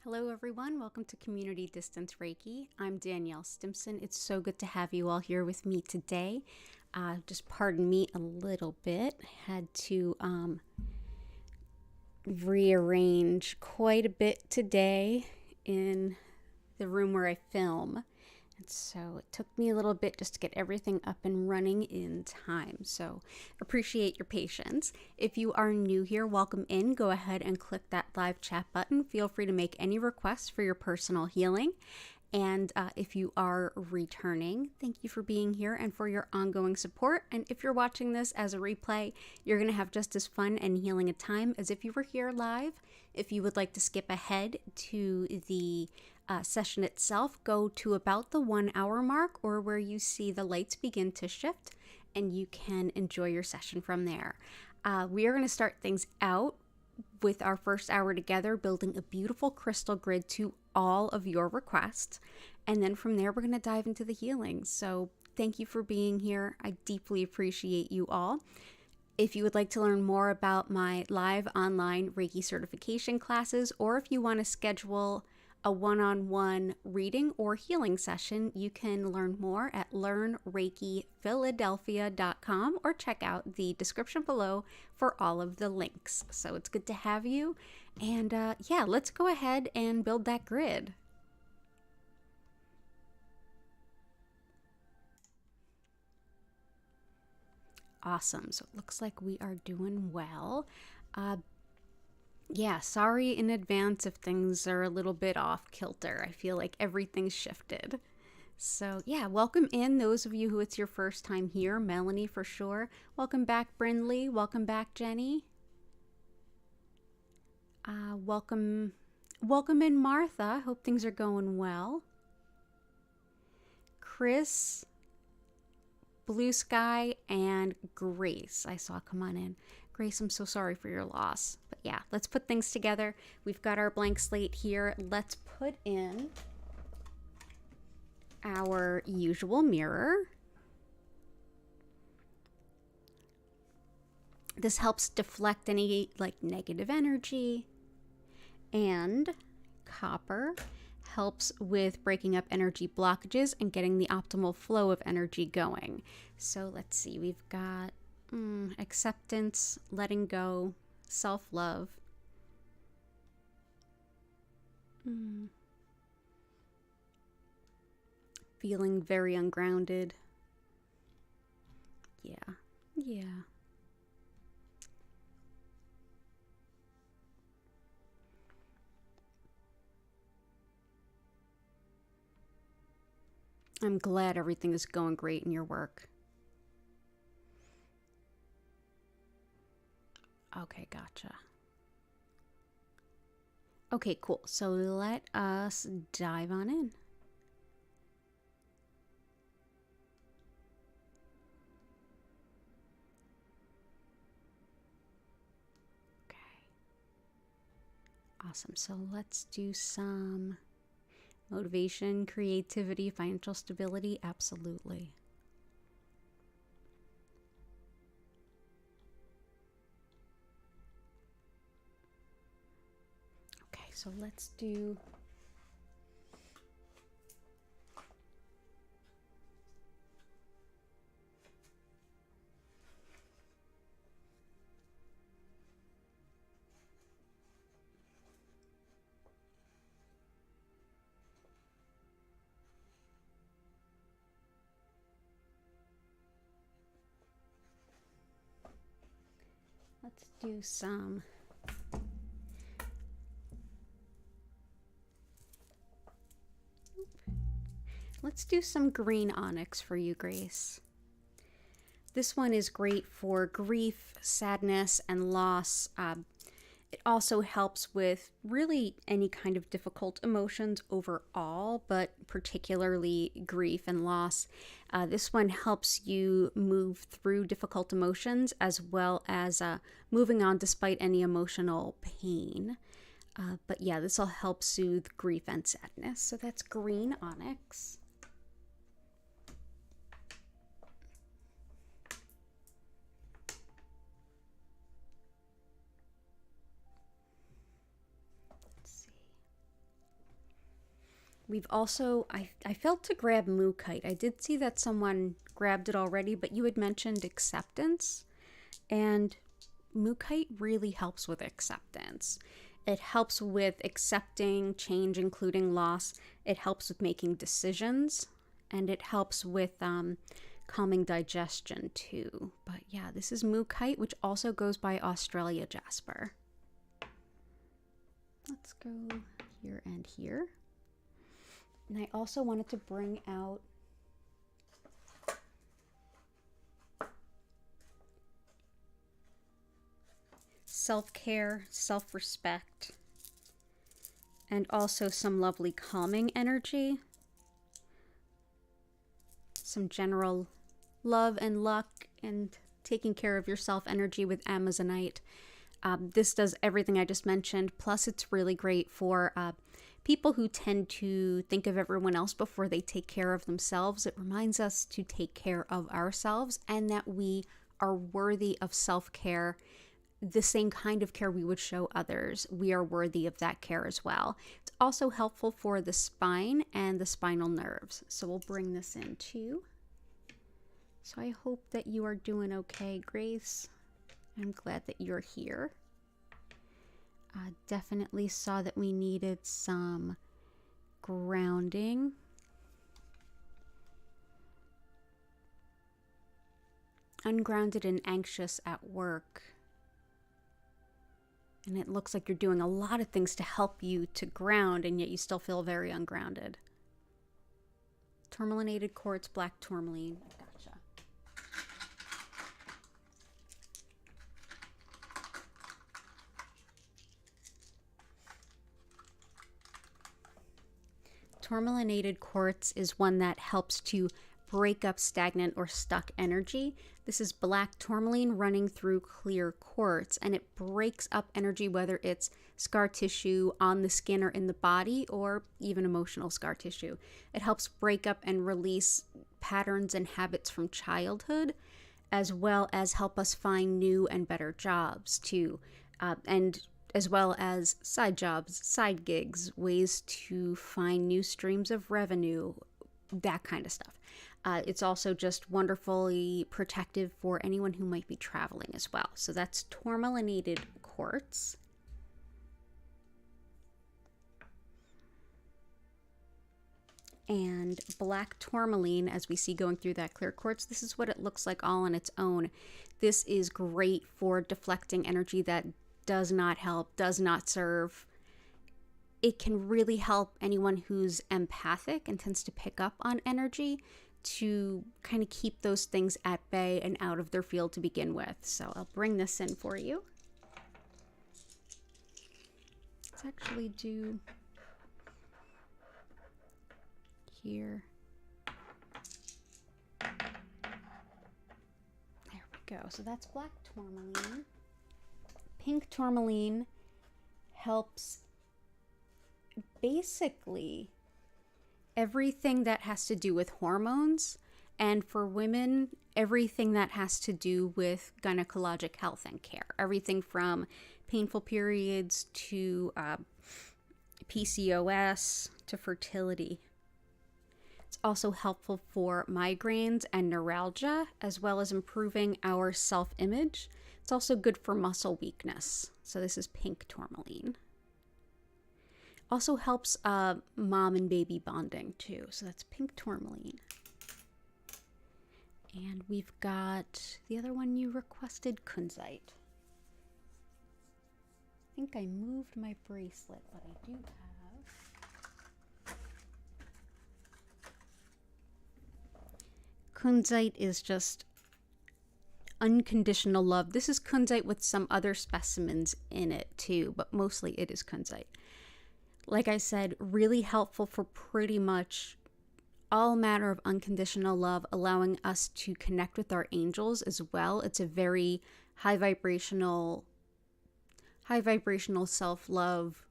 Hello everyone, welcome to Community Distance Reiki. I'm Danielle Stimpson. It's so good to have you all here with me today. Just pardon me a little bit. Had to rearrange quite a bit today in the room where I film. And so it took me a little bit just to get everything up and running in time. So appreciate your patience. If you are new here, welcome in. Go ahead and click that live chat button. Feel free to make any requests for your personal healing. And if you are returning, thank you for being here and for your ongoing support. And if you're watching this as a replay, you're going to have just as fun and healing a time as if you were here live. If you would like to skip ahead to the session itself, go to about the 1 hour mark or where you see the lights begin to shift, and you can enjoy your session from there. We are going to start things out with our first hour together, building a beautiful crystal grid to all of your requests. And then from there, we're going to dive into the healing. So thank you for being here. I deeply appreciate you all. If you would like to learn more about my live online Reiki certification classes, or if you want to schedule a one-on-one reading or healing session, you can learn more at learnreikiphiladelphia.com or check out the description below for all of the links. So it's good to have you. And yeah, let's go ahead and build that grid. Awesome. So it looks like we are doing well. Yeah, sorry in advance if things are a little bit off kilter. I feel like everything's shifted. So yeah, welcome in those of you who it's your first time here. Melanie for sure. Welcome back, Brindley. Welcome back, Jenny. Welcome in, Martha. Hope things are going well. Chris, Blue Sky, and Grace I saw come on in. Grace, I'm so sorry for your loss. But yeah, let's put things together. We've got our blank slate here. Let's put in our usual mirror. This helps deflect any negative energy. And copper helps with breaking up energy blockages and getting the optimal flow of energy going. So let's see, we've got acceptance, letting go, self-love. Feeling very ungrounded. Yeah. I'm glad everything is going great in your work. Okay, gotcha. Okay, cool. So let us dive on in. Okay. Awesome. So let's do some motivation, creativity, financial stability. Absolutely. Okay, so let's do some green onyx for you, Grace. This one is great for grief, sadness, and loss. It also helps with really any kind of difficult emotions overall, but particularly grief and loss. This one helps you move through difficult emotions as well as moving on despite any emotional pain. But yeah, this will help soothe grief and sadness. So that's green onyx. We've also, I failed to grab Mookite. I did see that someone grabbed it already, but you had mentioned acceptance, and Mookite really helps with acceptance. It helps with accepting change, including loss. It helps with making decisions, and it helps with calming digestion too. But yeah, this is Mookite, which also goes by Australia Jasper. Let's go here and here. And I also wanted to bring out self-care, self-respect, and also some lovely calming energy. Some general love and luck and taking care of yourself energy with Amazonite. This does everything I just mentioned, plus it's really great for people who tend to think of everyone else before they take care of themselves. It reminds us to take care of ourselves and that we are worthy of self-care, the same kind of care we would show others. We are worthy of that care as well. It's also helpful for the spine and the spinal nerves. So we'll bring this in too. So I hope that you are doing okay, Grace. I'm glad that you're here. Definitely saw that we needed some grounding. Ungrounded and anxious at work. And it looks like you're doing a lot of things to help you to ground, and yet you still feel very ungrounded. Tourmalinated quartz, black tourmaline. Gotcha. Tourmalinated quartz is one that helps to break up stagnant or stuck energy. This is black tourmaline running through clear quartz, and it breaks up energy, whether it's scar tissue on the skin or in the body, or even emotional scar tissue. It helps break up and release patterns and habits from childhood, as well as help us find new and better jobs too, and as well as side jobs, side gigs, ways to find new streams of revenue, that kind of stuff. It's also just wonderfully protective for anyone who might be traveling as well. So that's tourmalinated quartz. And black tourmaline, as we see going through that clear quartz, this is what it looks like all on its own. This is great for deflecting energy that does not help, does not serve. It can really help anyone who's empathic and tends to pick up on energy to kind of keep those things at bay and out of their field to begin with. So I'll bring this in for you. Let's actually do here. There we go. So that's black tourmaline. Pink tourmaline helps basically everything that has to do with hormones, and for women, everything that has to do with gynecologic health and care. Everything from painful periods to PCOS to fertility. It's also helpful for migraines and neuralgia, as well as improving our self-image. It's also good for muscle weakness. So this is pink tourmaline. Also helps mom and baby bonding too. So that's pink tourmaline. And we've got the other one you requested, kunzite. I think I moved my bracelet, but I do have. Kunzite is just unconditional love. This is kunzite with some other specimens in it too, but mostly it is kunzite. Like I said, really helpful for pretty much all manner of unconditional love, allowing us to connect with our angels as well. It's a very high vibrational self-love,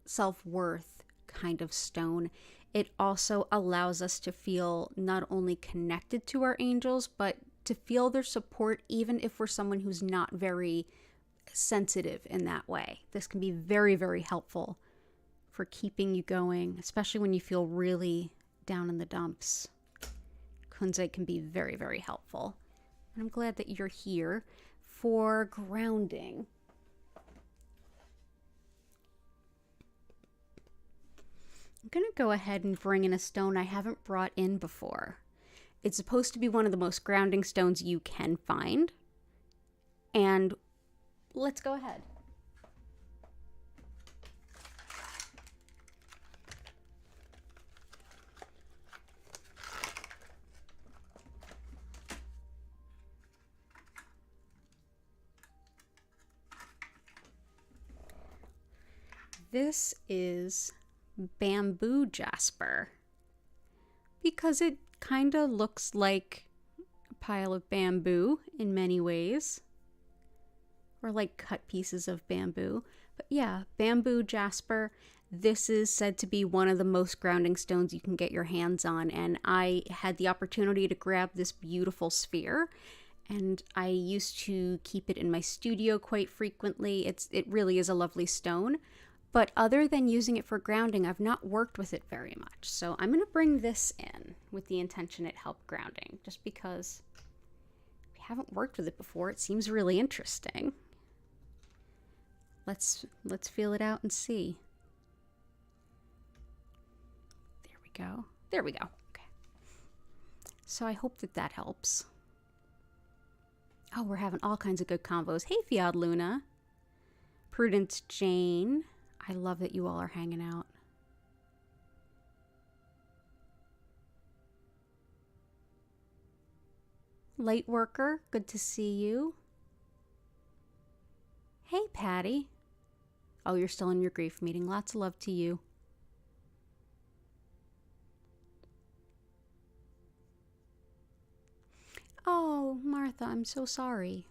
self-worth kind of stone. It also allows us to feel not only connected to our angels, but to feel their support, even if we're someone who's not very sensitive in that way. This can be very, very helpful for keeping you going, especially when you feel really down in the dumps. Kunzite can be very, very helpful. And I'm glad that you're here for grounding. I'm going to go ahead and bring in a stone I haven't brought in before. It's supposed to be one of the most grounding stones you can find. And let's go ahead. This is bamboo jasper because it kind of looks like a pile of bamboo in many ways, or like cut pieces of bamboo. But yeah, bamboo jasper. This is said to be one of the most grounding stones you can get your hands on, and I had the opportunity to grab this beautiful sphere, and I used to keep it in my studio quite frequently. It really is a lovely stone. But other than using it for grounding, I've not worked with it very much. So I'm going to bring this in with the intention it helped grounding, just because we haven't worked with it before. It seems really interesting. Let's feel it out and see. There we go. There we go. Okay. So I hope that helps. Oh, we're having all kinds of good combos. Hey, Fiat Luna. Prudence Jane. I love that you all are hanging out. Light Worker, good to see you. Hey, Patty. Oh, you're still in your grief meeting. Lots of love to you. Oh, Martha, I'm so sorry.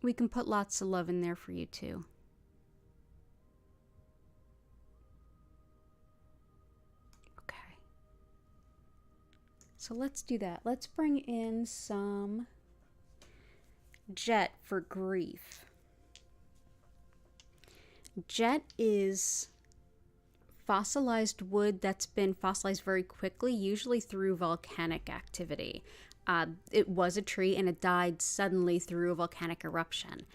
We can put lots of love in there for you too. Okay. So let's do that. Let's bring in some jet for grief. Jet is fossilized wood that's been fossilized very quickly, usually through volcanic activity. It was a tree and it died suddenly through a volcanic eruption.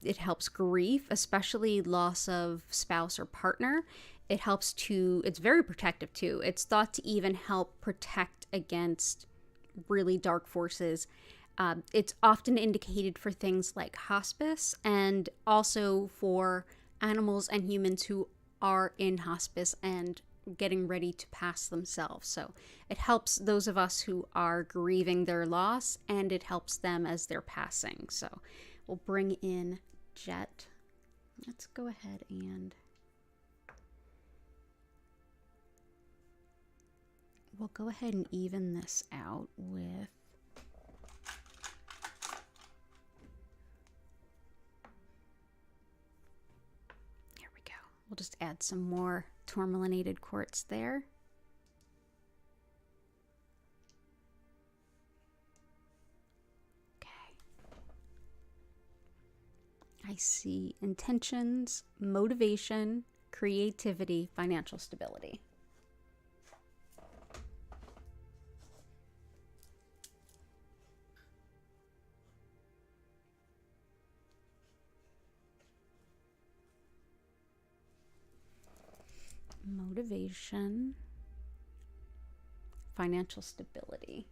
It helps grief, especially loss of spouse or partner. It's very protective too. It's thought to even help protect against really dark forces. It's often indicated for things like hospice and also for animals and humans who are in hospice and getting ready to pass themselves. So it helps those of us who are grieving their loss, and it helps them as they're passing. So we'll bring in Jet. Let's go ahead and we'll go ahead and even this out with we'll just add some more tourmalinated quartz there. Okay. I see intentions, motivation, creativity, financial stability. Motivation, financial stability.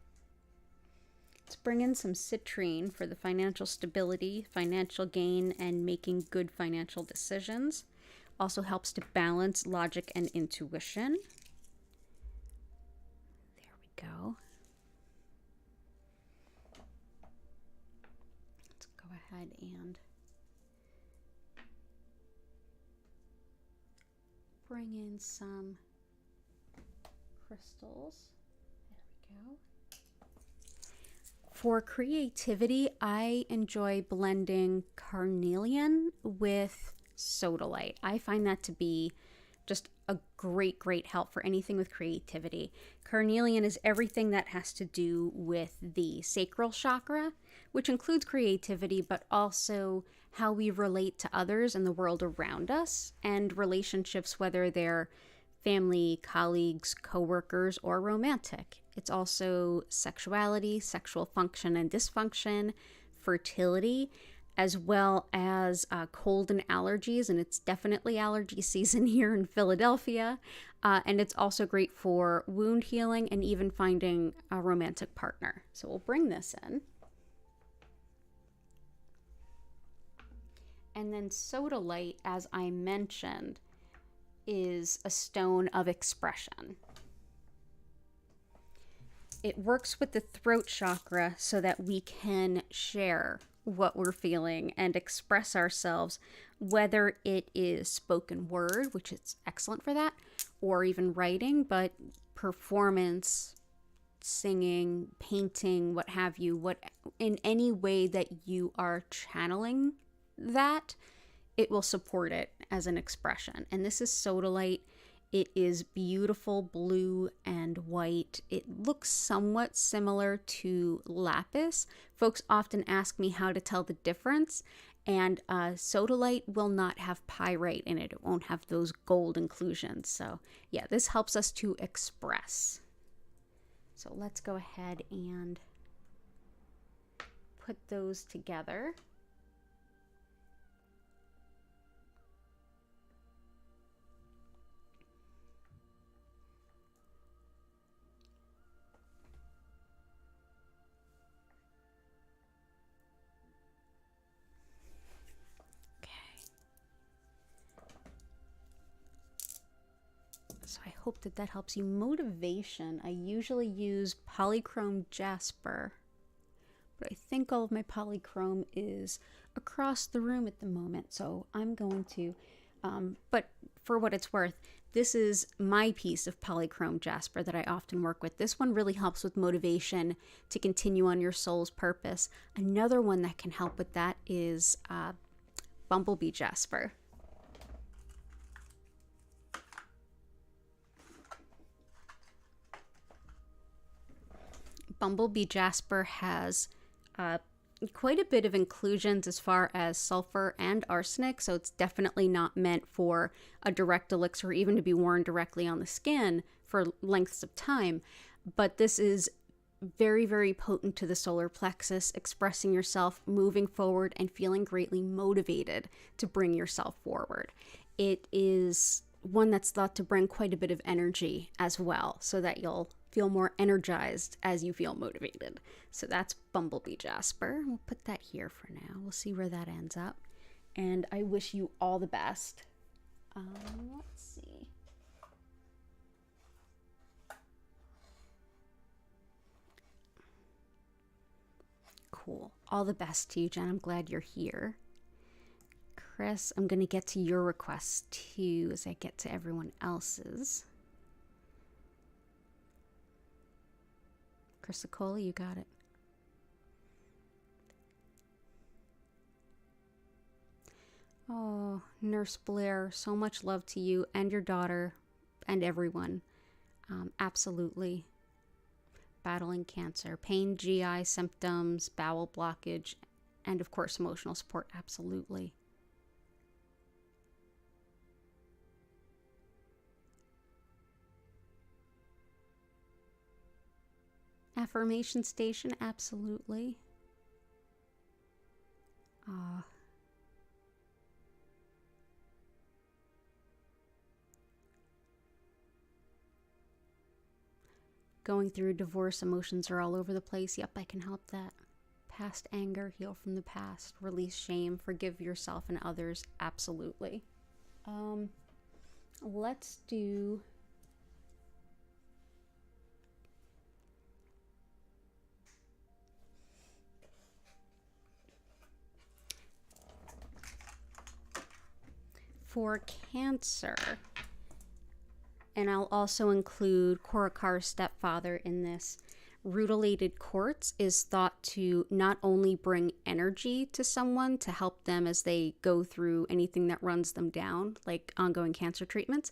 Let's bring in some citrine for the financial stability, financial gain, and making good financial decisions. Also helps to balance logic and intuition. There we go. Let's go ahead and bring in some crystals. There we go. For creativity, I enjoy blending carnelian with sodalite. I find that to be just a great help for anything with creativity. Carnelian is everything that has to do with the sacral chakra, which includes creativity, but also how we relate to others and the world around us, and relationships, whether they're family, colleagues, coworkers, or romantic. It's also sexuality, sexual function and dysfunction, fertility, as well as cold and allergies. And it's definitely allergy season here in Philadelphia. And it's also great for wound healing and even finding a romantic partner. So we'll bring this in. And then sodalite, as I mentioned, is a stone of expression. It works with the throat chakra so that we can share what we're feeling and express ourselves, whether it is spoken word, which is excellent for that, or even writing, but performance, singing, painting, what have you, in any way that you are channeling that, it will support it as an expression. And this is sodalite. It is beautiful blue and white. It looks somewhat similar to lapis. Folks often ask me how to tell the difference, and sodalite will not have pyrite in it. It won't have those gold inclusions. So yeah, this helps us to express. So let's go ahead and put those together. So I hope that that helps you. Motivation, I usually use polychrome Jasper, but I think all of my polychrome is across the room at the moment. So I'm going to, but for what it's worth, this is my piece of polychrome Jasper that I often work with. This one really helps with motivation to continue on your soul's purpose. Another one that can help with that is Bumblebee Jasper. Bumblebee Jasper has quite a bit of inclusions as far as sulfur and arsenic, so it's definitely not meant for a direct elixir or even to be worn directly on the skin for lengths of time. But this is very potent to the solar plexus, expressing yourself, moving forward, and feeling greatly motivated to bring yourself forward. It is one that's thought to bring quite a bit of energy as well, so that you'll feel more energized as you feel motivated. So that's Bumblebee Jasper. We'll put that here for now. We'll see where that ends up. And I wish you all the best. Let's see. Cool. All the best to you, Jen. I'm glad you're here. Chris, I'm going to get to your requests too as I get to everyone else's. Chrysicola, you got it. Oh, Nurse Blair, so much love to you and your daughter and everyone. Absolutely. Battling cancer, pain, GI symptoms, bowel blockage, and of course emotional support. Absolutely. Affirmation station, absolutely. Going through divorce, emotions are all over the place. Yep, I can help that. Past anger, heal from the past. Release shame, forgive yourself and others, absolutely. Let's do... For Cancer, and I'll also include Korakar's stepfather in this, rutilated quartz is thought to not only bring energy to someone to help them as they go through anything that runs them down, like ongoing cancer treatments,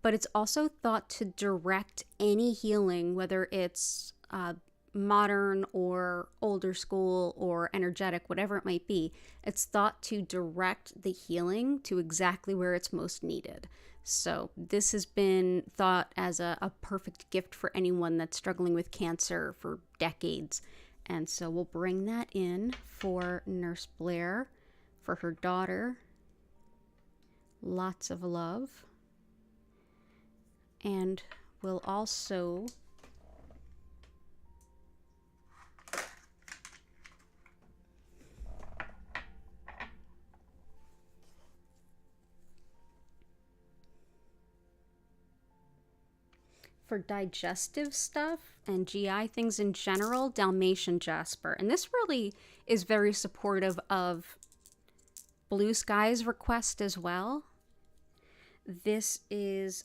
but it's also thought to direct any healing, whether it's modern or older school or energetic, whatever it might be. It's thought to direct the healing to exactly where it's most needed. So this has been thought as a perfect gift for anyone that's struggling with cancer for decades. And so we'll bring that in for Nurse Blair, for her daughter. Lots of love. And we'll also for digestive stuff and GI things in general, Dalmatian Jasper. And this really is very supportive of Blue Sky's request as well. This is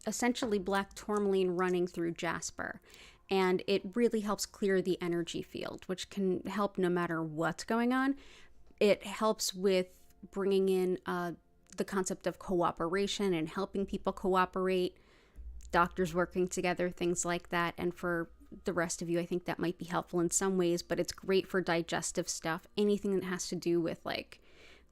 essentially black tourmaline running through Jasper. And it really helps clear the energy field, which can help no matter what's going on. It helps with bringing in the concept of cooperation and helping people cooperate, doctors working together, things like that. And for the rest of you, I think that might be helpful in some ways, but it's great for digestive stuff, anything that has to do with like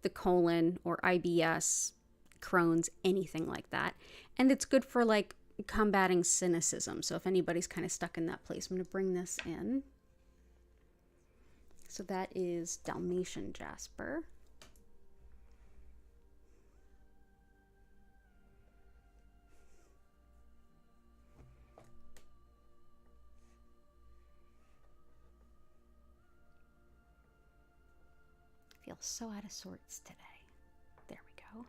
the colon or IBS, Crohn's, anything like that. And it's good for like combating cynicism. So if anybody's kind of stuck in that place, I'm going to bring this in. So that is Dalmatian Jasper. Feel so out of sorts today. There we go.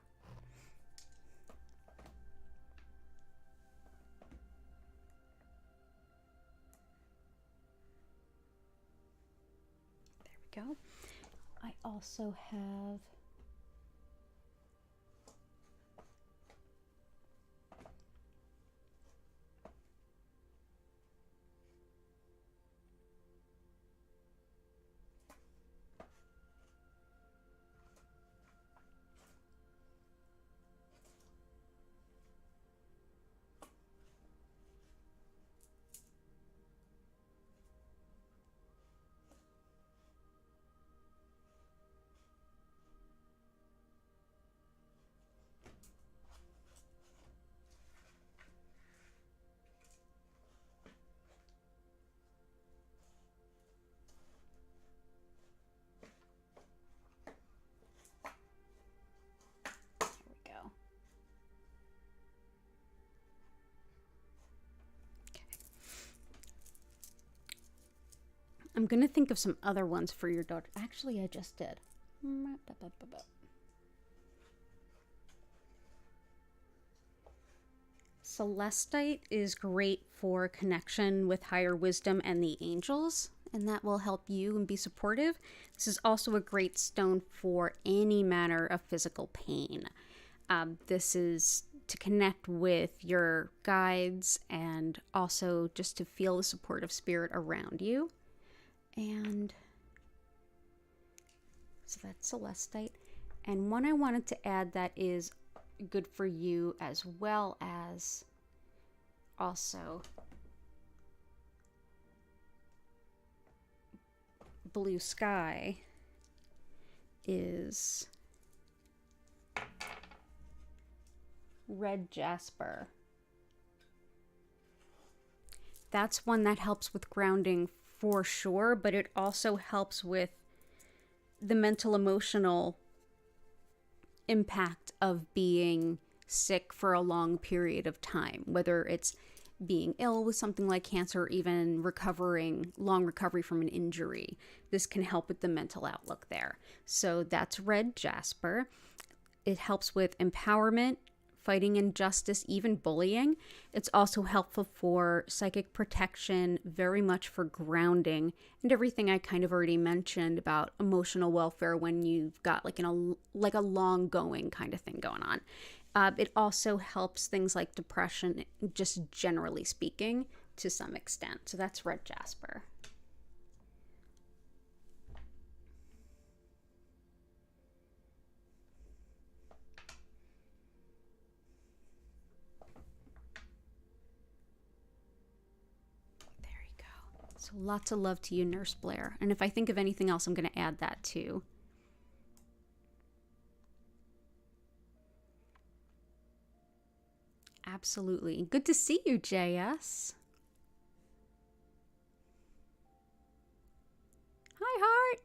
There we go. I also have I'm going to think of some other ones for your daughter. Actually, I just did. Celestite is great for connection with higher wisdom and the angels, and that will help you and be supportive. This is also a great stone for any manner of physical pain. This is to connect with your guides and also just to feel the support of spirit around you. And so that's Celestite. And one I wanted to add that is good for you as well as also Blue Sky is Red Jasper. That's one that helps with grounding for sure, but it also helps with the mental emotional impact of being sick for a long period of time, whether it's being ill with something like cancer or even long recovery from an injury. This can help with the mental outlook there. So that's Red Jasper. It helps with empowerment, fighting injustice, even bullying. It's also helpful for psychic protection, very much for grounding, and everything I kind of already mentioned about emotional welfare when you've got like a long going kind of thing going on. It also helps things like depression, just generally speaking, to some extent. So that's Red Jasper. So lots of love to you, Nurse Blair. And if I think of anything else, I'm going to add that too. Absolutely. Good to see you, JS. Hi, Heart.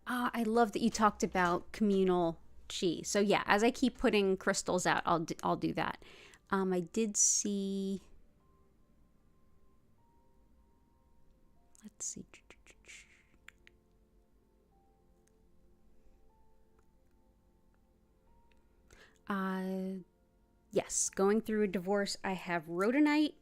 I love that you talked about communal chi. So yeah, as I keep putting crystals out, I'll do that. I did see. Let's see. Yes, going through a divorce, I have rhodonite,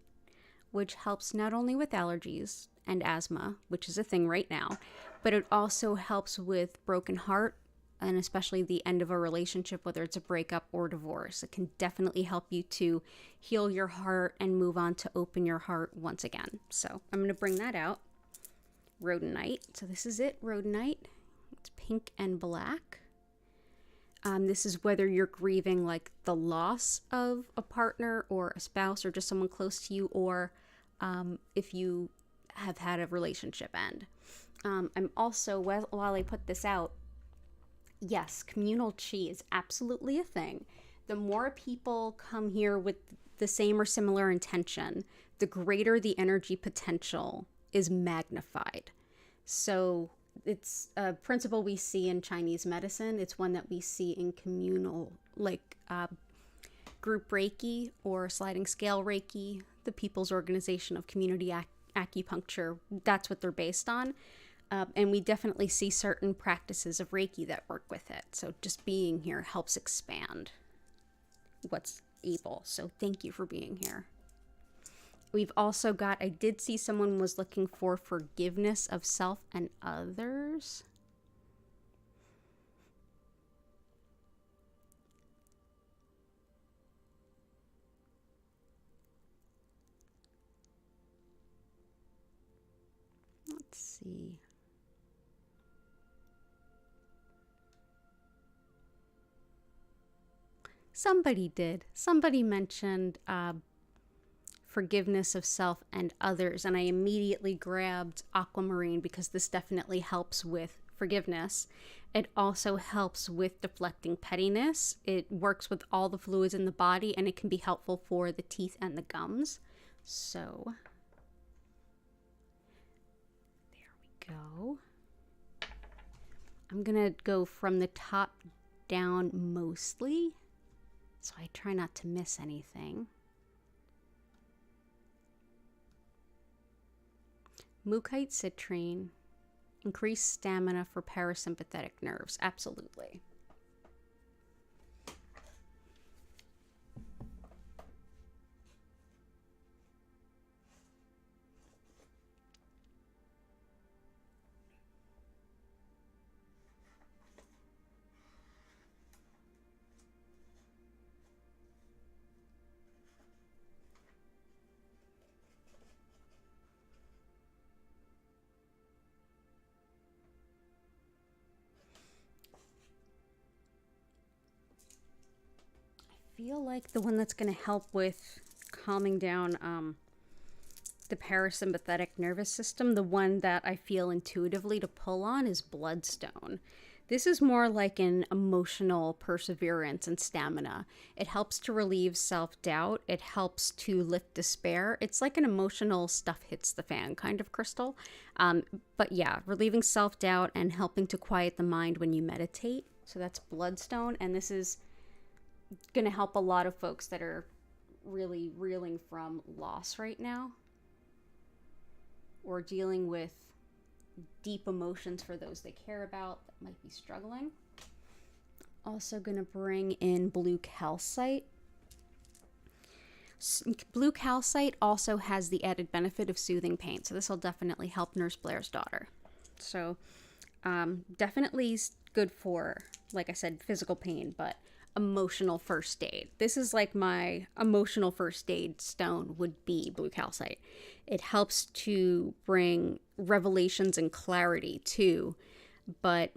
which helps not only with allergies and asthma, which is a thing right now, but it also helps with broken heart and especially the end of a relationship, whether it's a breakup or divorce. It can definitely help you to heal your heart and move on to open your heart once again. So I'm going to bring that out. Rhodonite. So this is it, rhodonite. It's pink and black. This is whether you're grieving like the loss of a partner or a spouse or just someone close to you, or if you have had a relationship end. I'm also, while I put this out, yes, communal chi is absolutely a thing. The more people come here with the same or similar intention, the greater the energy potential is magnified. So it's a principle we see in Chinese medicine. It's one that we see in communal, like group Reiki or sliding scale Reiki, the People's Organization of Community Acupuncture. That's what they're based on. And we definitely see certain practices of Reiki that work with it. So just being here helps expand what's able. So thank you for being here. We've also got, I did see someone was looking for forgiveness of self and others. Let's see. Somebody did. Somebody mentioned forgiveness of self and others, and I immediately grabbed aquamarine because this definitely helps with forgiveness. It also helps with deflecting pettiness. It works with all the fluids in the body, and it can be helpful for the teeth and the gums. So there we go. I'm gonna go from the top down mostly, so I try not to miss anything. Mukite citrine, increased stamina for parasympathetic nerves. Absolutely. Feel like the one that's going to help with calming down the parasympathetic nervous system, the one that I feel intuitively to pull on, is bloodstone. This is more like an emotional perseverance and stamina. It helps to relieve self-doubt. It helps to lift despair. It's like an emotional stuff hits the fan kind of crystal. But yeah, relieving self-doubt and helping to quiet the mind when you meditate. So that's bloodstone, and this is going to help a lot of folks that are really reeling from loss right now or dealing with deep emotions for those they care about that might be struggling. Also going to bring in blue calcite. Blue calcite also has the added benefit of soothing pain, so this will definitely help Nurse Blair's daughter. So definitely good for, like I said, physical pain, but emotional first aid. This is like my emotional first aid stone would be blue calcite. It helps to bring revelations and clarity too, but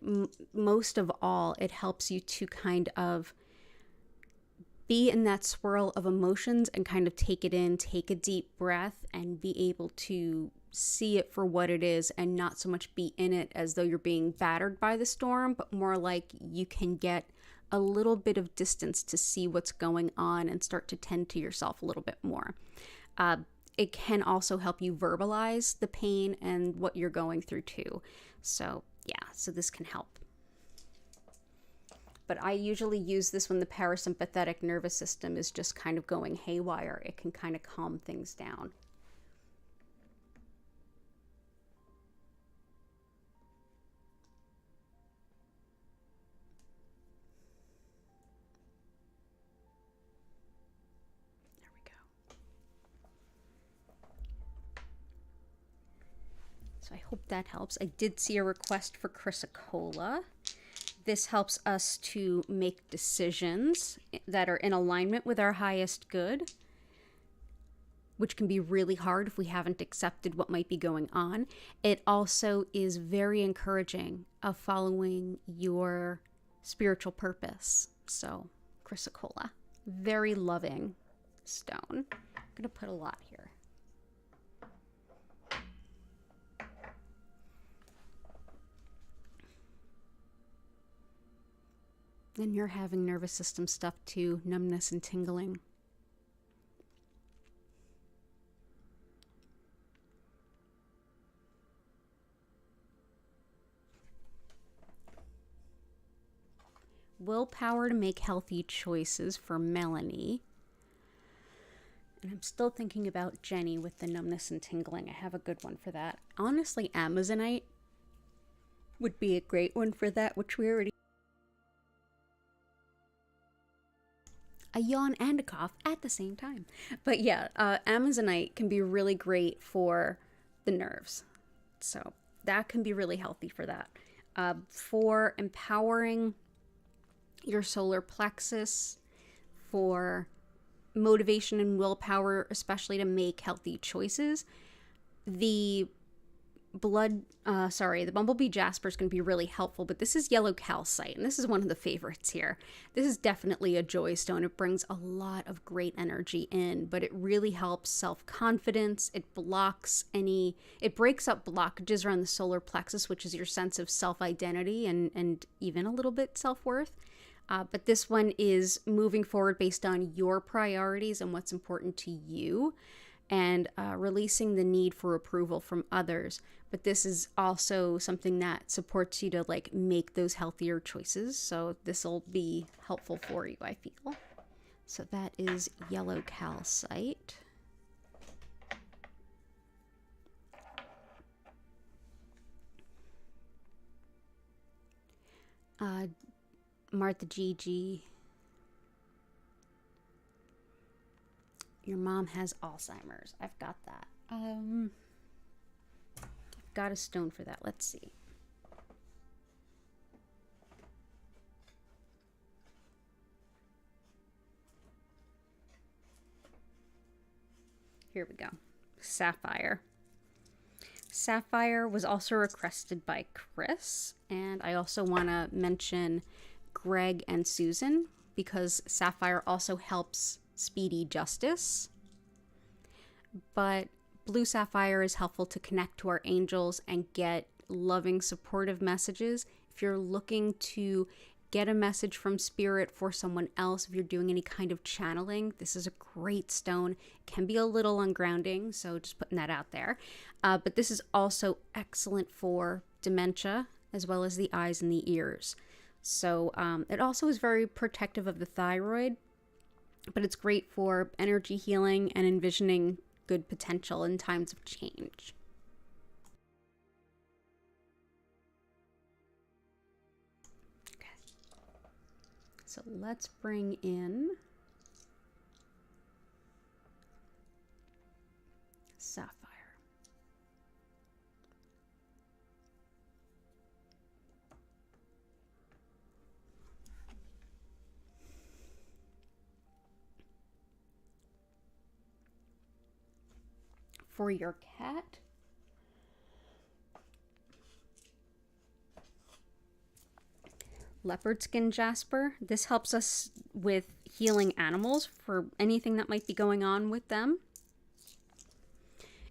most of all, it helps you to kind of be in that swirl of emotions and kind of take it in, take a deep breath, and be able to see it for what it is and not so much be in it as though you're being battered by the storm, but more like you can get a little bit of distance to see what's going on and start to tend to yourself a little bit more. It can also help you verbalize the pain and what you're going through too. So yeah, so this can help. But I usually use this when the parasympathetic nervous system is just kind of going haywire. It can kind of calm things down. There we go. So I hope that helps. I did see a request for Chrysocolla. This helps us to make decisions that are in alignment with our highest good, which can be really hard if we haven't accepted what might be going on. It also is very encouraging of following your spiritual purpose. So, Chrysocolla, very loving stone. I'm going to put a lot here. And you're having nervous system stuff too, numbness and tingling. Willpower to make healthy choices for Melanie. And I'm still thinking about Jenny with the numbness and tingling. I have a good one for that. Honestly, Amazonite would be a great one for that, which we already... A yawn and a cough at the same time. But yeah, Amazonite can be really great for the nerves. So that can be really healthy for that. For empowering your solar plexus, for motivation and willpower, especially to make healthy choices, the Bumblebee Jasper is going to be really helpful, but this is yellow calcite, and this is one of the favorites here. This is definitely a joy stone. It brings a lot of great energy in, but it really helps self-confidence. It breaks up blockages around the solar plexus, which is your sense of self-identity and even a little bit self-worth. But this one is moving forward based on your priorities and what's important to you, and releasing the need for approval from others. But this is also something that supports you to like make those healthier choices. So this will be helpful for you, I feel. So that is yellow calcite. Martha Gigi. Your mom has Alzheimer's. I've got that. I've got a stone for that. Let's see. Here we go. Sapphire. Sapphire was also requested by Chris, and I also want to mention Greg and Susan because sapphire also helps speedy justice. But blue sapphire is helpful to connect to our angels and get loving, supportive messages. If you're looking to get a message from spirit for someone else, if you're doing any kind of channeling, this is a great stone. It can be a little ungrounding, so just putting that out there. But this is also excellent for dementia, as well as the eyes and the ears. So it also is very protective of the thyroid, but it's great for energy healing and envisioning good potential in times of change. Okay. So let's bring in sapphire. For your cat, leopard skin jasper. This helps us with healing animals for anything that might be going on with them.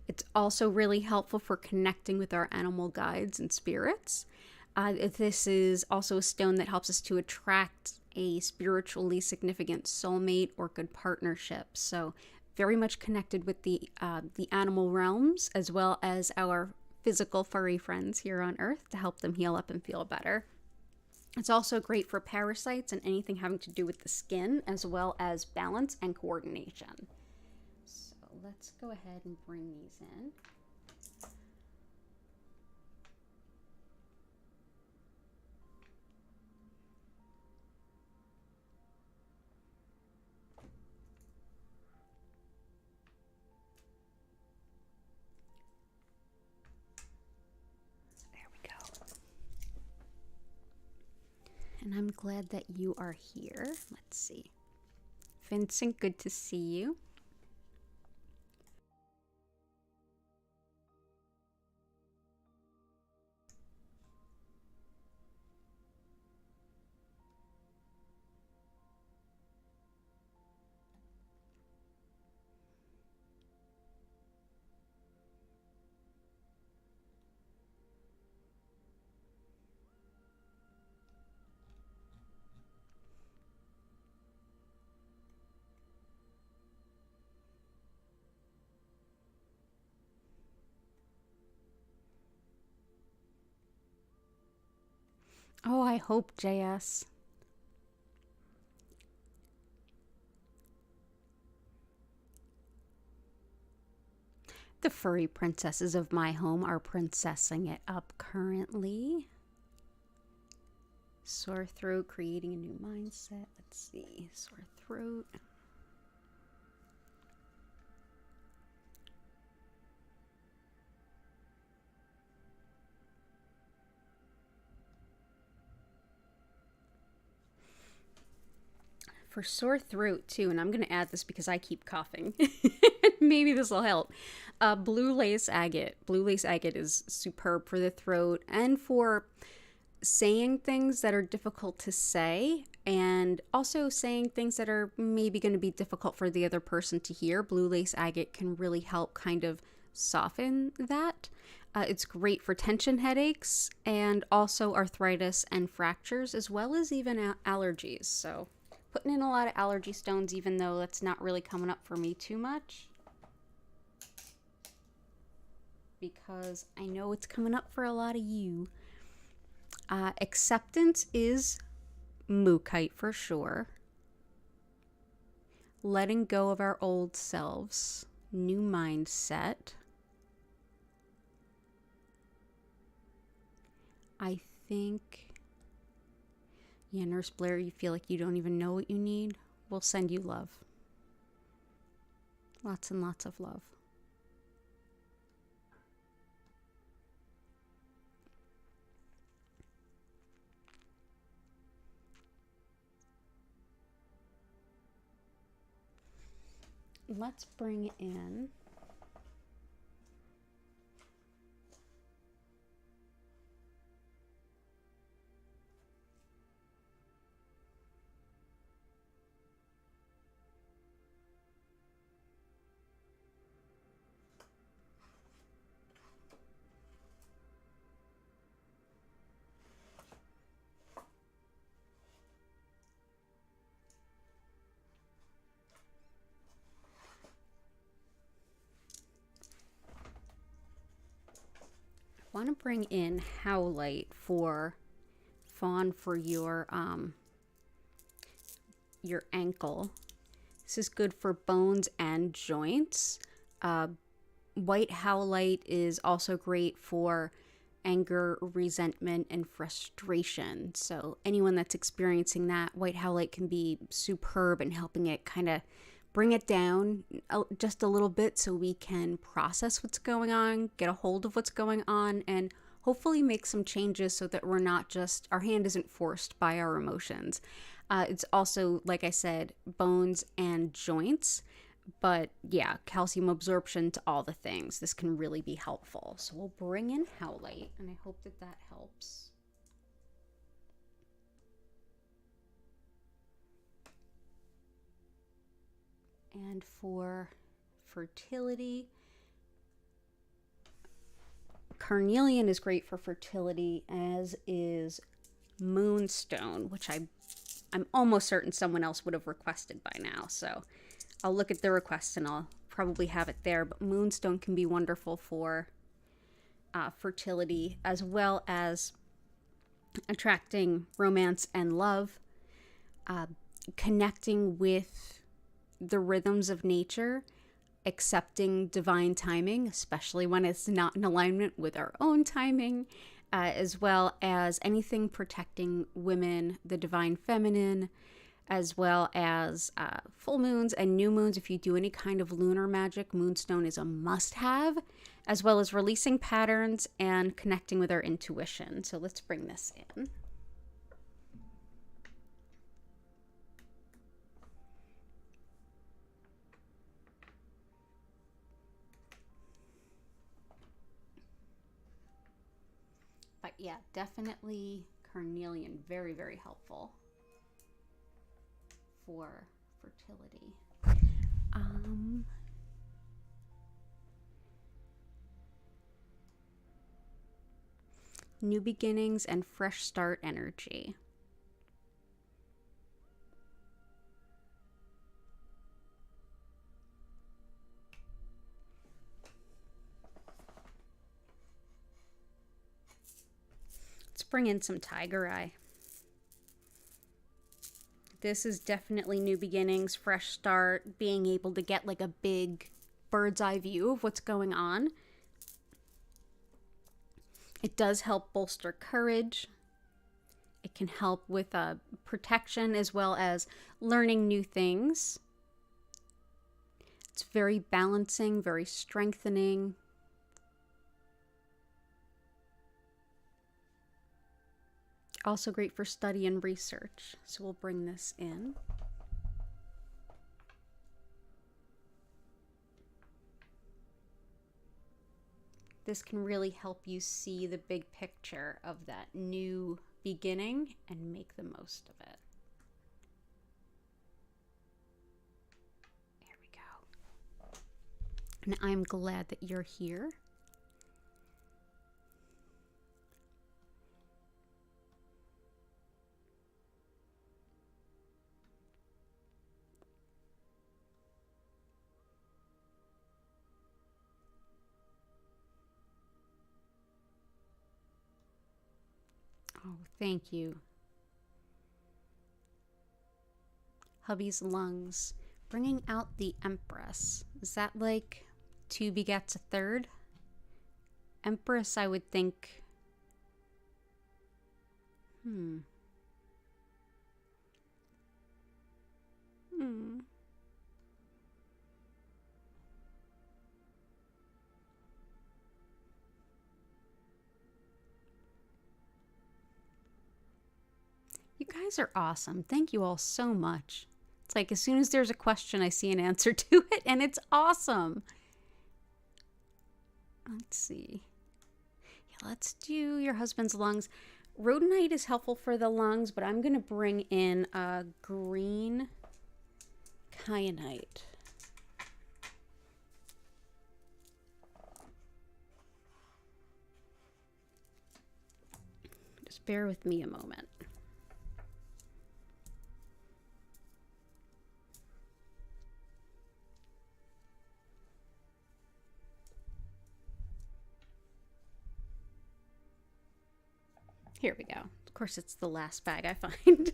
It's also really helpful for connecting with our animal guides and spirits. This is also a stone that helps us to attract a spiritually significant soulmate or good partnership. So very much connected with the animal realms as well as our physical furry friends here on Earth to help them heal up and feel better. It's also great for parasites and anything having to do with the skin, as well as balance and coordination. So let's go ahead and bring these in. And I'm glad that you are here. Let's see. Vincent, good to see you. Oh, I hope, JS. The furry princesses of my home are princessing it up currently. Sore throat, creating a new mindset. Let's see. Sore throat. For sore throat too, and I'm going to add this because I keep coughing. Maybe this will help. Blue lace agate. Blue lace agate is superb for the throat and for saying things that are difficult to say, and also saying things that are maybe going to be difficult for the other person to hear. Blue lace agate can really help kind of soften that. It's great for tension headaches and also arthritis and fractures, as well as even allergies. So putting in a lot of allergy stones, even though that's not really coming up for me too much, because I know it's coming up for a lot of you. Acceptance is Mookite for sure. Letting go of our old selves. New mindset. I think... Yeah, Nurse Blair, you feel like you don't even know what you need? We'll send you love. Lots and lots of love. Let's bring in... I want to bring in Howlite for Fawn for your ankle. This is good for bones and joints. White Howlite is also great for anger, resentment, and frustration. So anyone that's experiencing that, White Howlite can be superb in helping it kind of bring it down just a little bit so we can process what's going on, get a hold of what's going on, and hopefully make some changes so that we're not just, our hand isn't forced by our emotions. It's also, like I said, bones and joints, but yeah, calcium absorption to all the things. This can really be helpful. So we'll bring in Howlite, and I hope that that helps. And for fertility, carnelian is great for fertility, as is moonstone, which I'm almost certain someone else would have requested by now. So I'll look at the request and I'll probably have it there. But moonstone can be wonderful for fertility, as well as attracting romance and love, connecting with the rhythms of nature, accepting divine timing, especially when it's not in alignment with our own timing, as well as anything protecting women, the divine feminine, as well as full moons and new moons. If you do any kind of lunar magic, moonstone is a must-have, as well as releasing patterns and connecting with our intuition. So let's bring this in. But yeah, definitely carnelian, very, very helpful for fertility. New beginnings and fresh start energy. Let's bring in some tiger eye. This is definitely new beginnings, fresh start, being able to get like a big bird's eye view of what's going on. It does help bolster courage. It can help with protection as well as learning new things. It's very balancing, very strengthening. Also great for study and research. So we'll bring this in. This can really help you see the big picture of that new beginning and make the most of it. There we go. And I'm glad that you're here. Oh, thank you. Hubby's lungs. Bringing out the Empress. Is that like two begets a third? Empress, I would think. You guys are awesome. Thank you all so much. It's like as soon as there's a question, I see an answer to it, and it's awesome. Let's see. Yeah, let's do your husband's lungs. Rhodonite is helpful for the lungs, but I'm going to bring in a green Kyanite. Just bear with me a moment. Here we go. Of course, it's the last bag I find.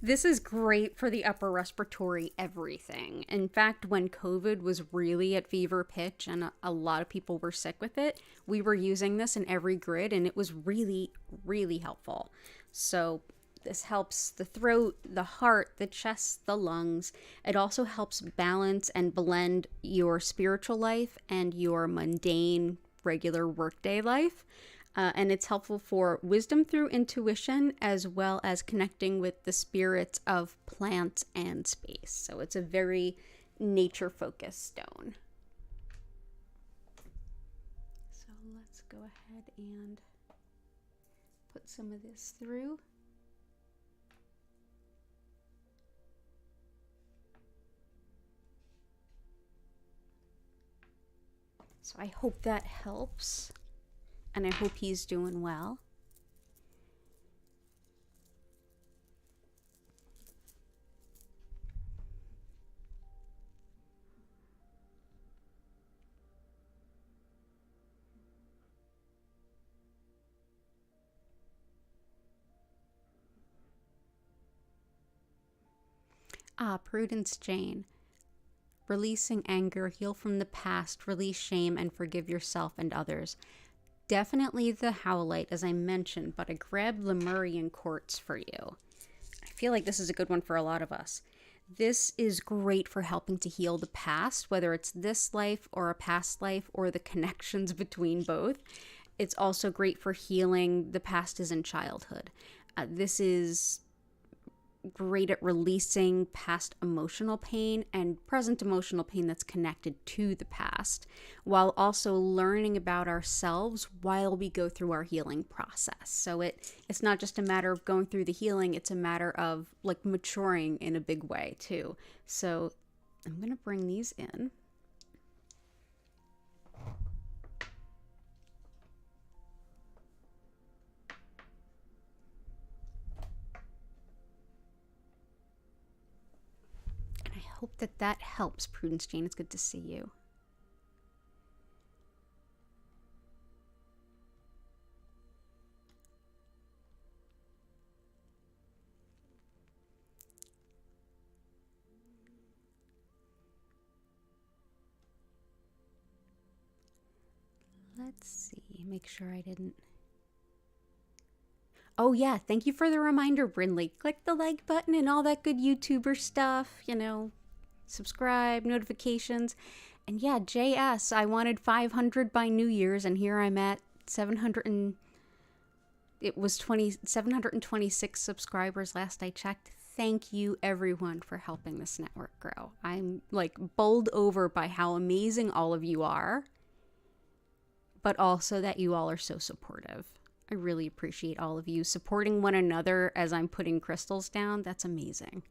This is great for the upper respiratory everything. In fact, when COVID was really at fever pitch and a lot of people were sick with it, we were using this in every grid and it was really, really helpful. So this helps the throat, the heart, the chest, the lungs. It also helps balance and blend your spiritual life and your mundane, regular workday life. And it's helpful for wisdom through intuition, as well as connecting with the spirits of plants and space. So it's a very nature-focused stone. So let's go ahead and put some of this through. So I hope that helps, and I hope he's doing well. Prudence Jane. Releasing anger, heal from the past, release shame, and forgive yourself and others. Definitely the Howlite, as I mentioned, but I grabbed Lemurian Quartz for you. I feel like this is a good one for a lot of us. This is great for helping to heal the past, whether it's this life or a past life or the connections between both. It's also great for healing the past as in childhood. This is great at releasing past emotional pain and present emotional pain that's connected to the past, while also learning about ourselves while we go through our healing process. So it's not just a matter of going through the healing, it's a matter of like maturing in a big way too. So I'm going to bring these in. Hope that helps, Prudence Jane. It's good to see you. Let's see. Make sure I didn't. Oh, yeah. Thank you for the reminder, Brindley. Click the like button and all that good YouTuber stuff, subscribe, notifications. And yeah, JS, I wanted 500 by New Year's, and here I'm at 726 subscribers last I checked. Thank you, everyone, for helping this network grow. I'm like bowled over by how amazing all of you are, but also that you all are so supportive. I really appreciate all of you supporting one another as I'm putting crystals down. That's amazing.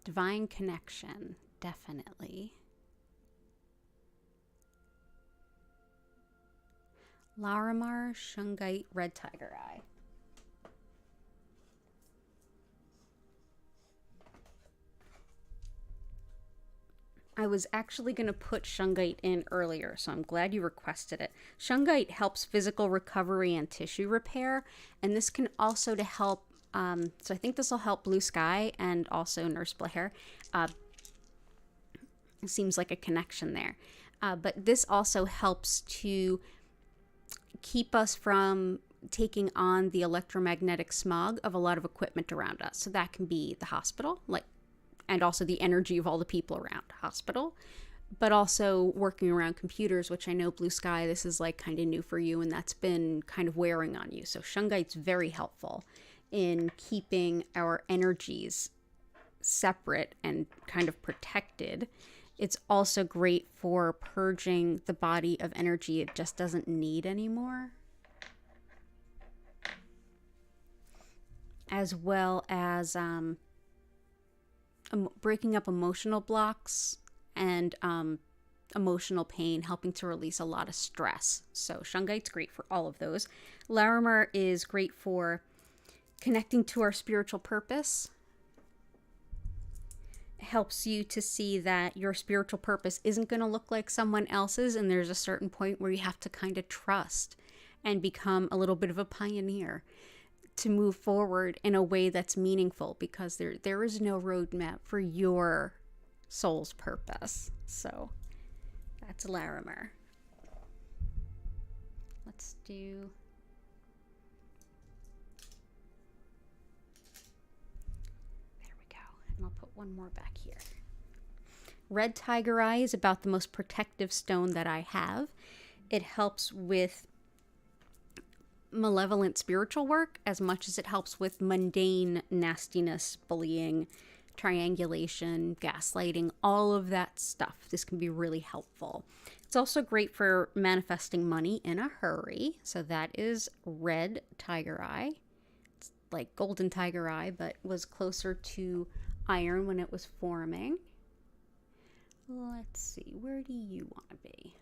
Divine connection, definitely. Larimar, Shungite, Red Tiger Eye. I was actually going to put Shungite in earlier, so I'm glad you requested it. Shungite helps physical recovery and tissue repair, and this can also to help, so I think this will help Blue Sky and also Nurse Blair. It seems like a connection there. But this also helps to keep us from taking on the electromagnetic smog of a lot of equipment around us. So that can be the hospital, and also the energy of all the people around hospital, but also working around computers, which I know Blue Sky, this is like kind of new for you, and that's been kind of wearing on you. So Shungite's very helpful in keeping our energies separate and kind of protected. It's also great for purging the body of energy it just doesn't need anymore, as well as breaking up emotional blocks and emotional pain, helping to release a lot of stress. So Shungite's great for all of those. Larimar is great for connecting to our spiritual purpose. It helps you to see that your spiritual purpose isn't going to look like someone else's, and there's a certain point where you have to kind of trust and become a little bit of a pioneer to move forward in a way that's meaningful, because there is no roadmap for your soul's purpose. So that's Larimar. Let's do... There we go. And I'll put one more back here. Red Tiger Eye is about the most protective stone that I have. It helps with malevolent spiritual work as much as it helps with mundane nastiness, bullying, triangulation, gaslighting, all of that stuff. This can be really helpful. It's also great for manifesting money in a hurry. So that is Red Tiger Eye. It's like Golden Tiger Eye, but was closer to iron when it was forming. let's see, where do you want to be?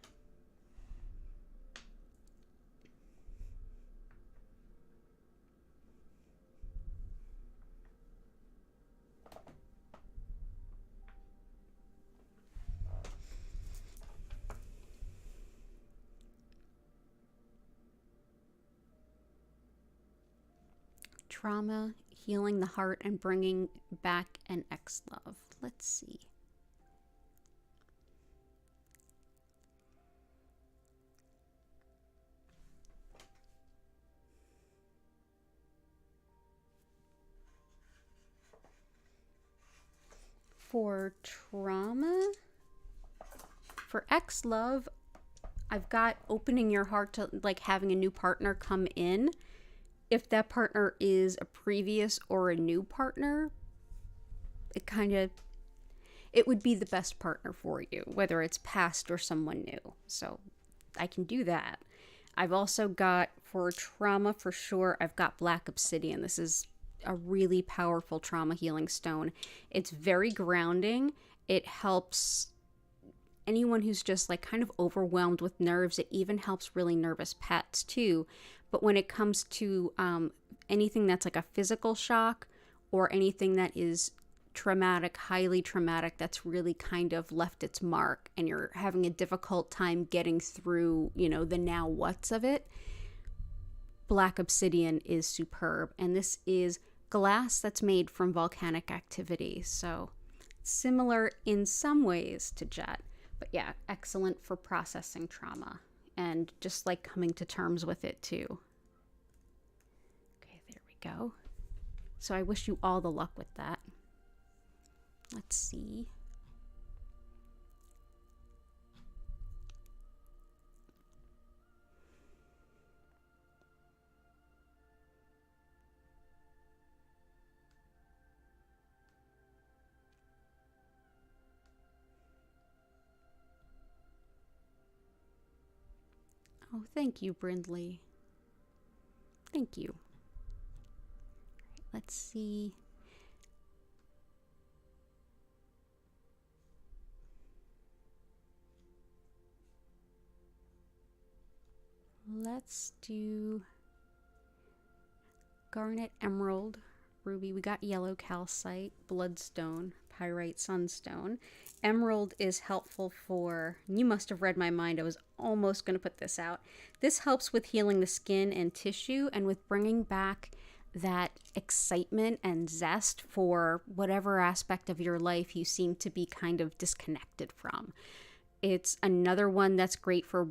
Trauma, healing the heart, and bringing back an ex-love. Let's see. For trauma, for ex-love, I've got opening your heart to like having a new partner come in. If that partner is a previous or a new partner, it would be the best partner for you, whether it's past or someone new. So I can do that. I've also got, for trauma for sure, I've got Black Obsidian. This is a really powerful trauma healing stone. It's very grounding. It helps anyone who's just like kind of overwhelmed with nerves. It even helps really nervous pets too. But when it comes to anything that's like a physical shock or anything that is traumatic, highly traumatic, that's really kind of left its mark and you're having a difficult time getting through, the now what's of it, Black Obsidian is superb. And this is glass that's made from volcanic activity. So similar in some ways to jet, but yeah, excellent for processing trauma and just like coming to terms with it too. Okay, there we go. So I wish you all the luck with that. Let's see. Oh, thank you, Brindley. Thank you. All right, let's see. Let's do garnet, emerald, ruby. We got yellow calcite, bloodstone, pyrite, sunstone. Emerald is helpful for, you must have read my mind, I was almost going to put this out. This helps with healing the skin and tissue and with bringing back that excitement and zest for whatever aspect of your life you seem to be kind of disconnected from. It's another one that's great for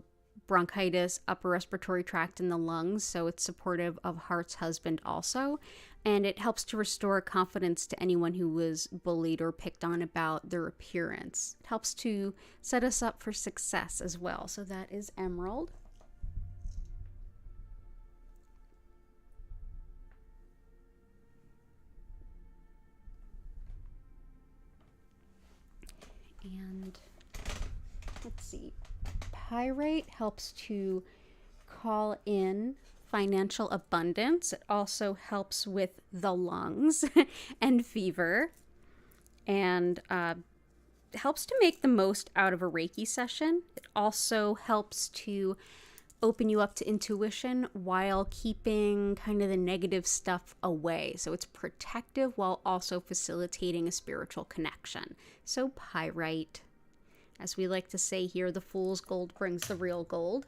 bronchitis, upper respiratory tract, and the lungs, so it's supportive of heart's husband also, and it helps to restore confidence to anyone who was bullied or picked on about their appearance. It helps to set us up for success as well. So that is emerald. And let's see. Pyrite helps to call in financial abundance. It also helps with the lungs and fever, and helps to make the most out of a Reiki session. It also helps to open you up to intuition while keeping kind of the negative stuff away. So it's protective while also facilitating a spiritual connection. So pyrite, as we like to say here, the fool's gold brings the real gold.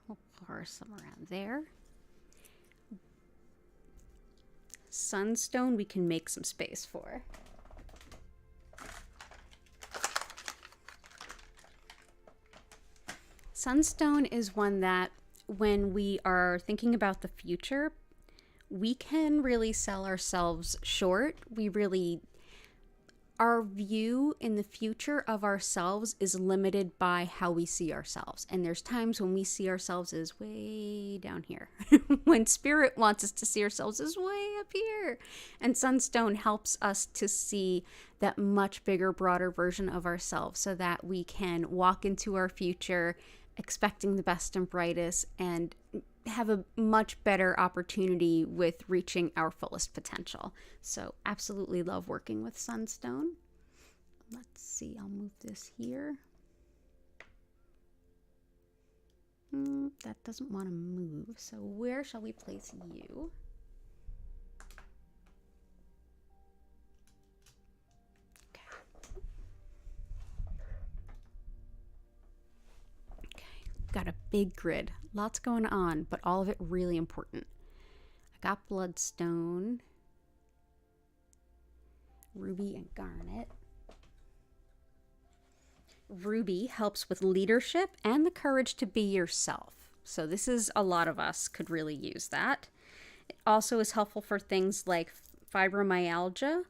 We'll pour some around there. Sunstone we can make some space for. Sunstone is one that when we are thinking about the future, we can really sell ourselves short. Our view in the future of ourselves is limited by how we see ourselves. And there's times when we see ourselves as way down here. When spirit wants us to see ourselves as way up here. And Sunstone helps us to see that much bigger, broader version of ourselves so that we can walk into our future expecting the best and brightest and have a much better opportunity with reaching our fullest potential. So absolutely love working with sunstone. Let's see, I'll move this here. That doesn't want to move, so where shall we place you? Okay, got a big grid, lots going on, but all of it really important. I got bloodstone, ruby, and garnet. Ruby helps with leadership and the courage to be yourself. So this is, a lot of us could really use that. It also is helpful for things like fibromyalgia,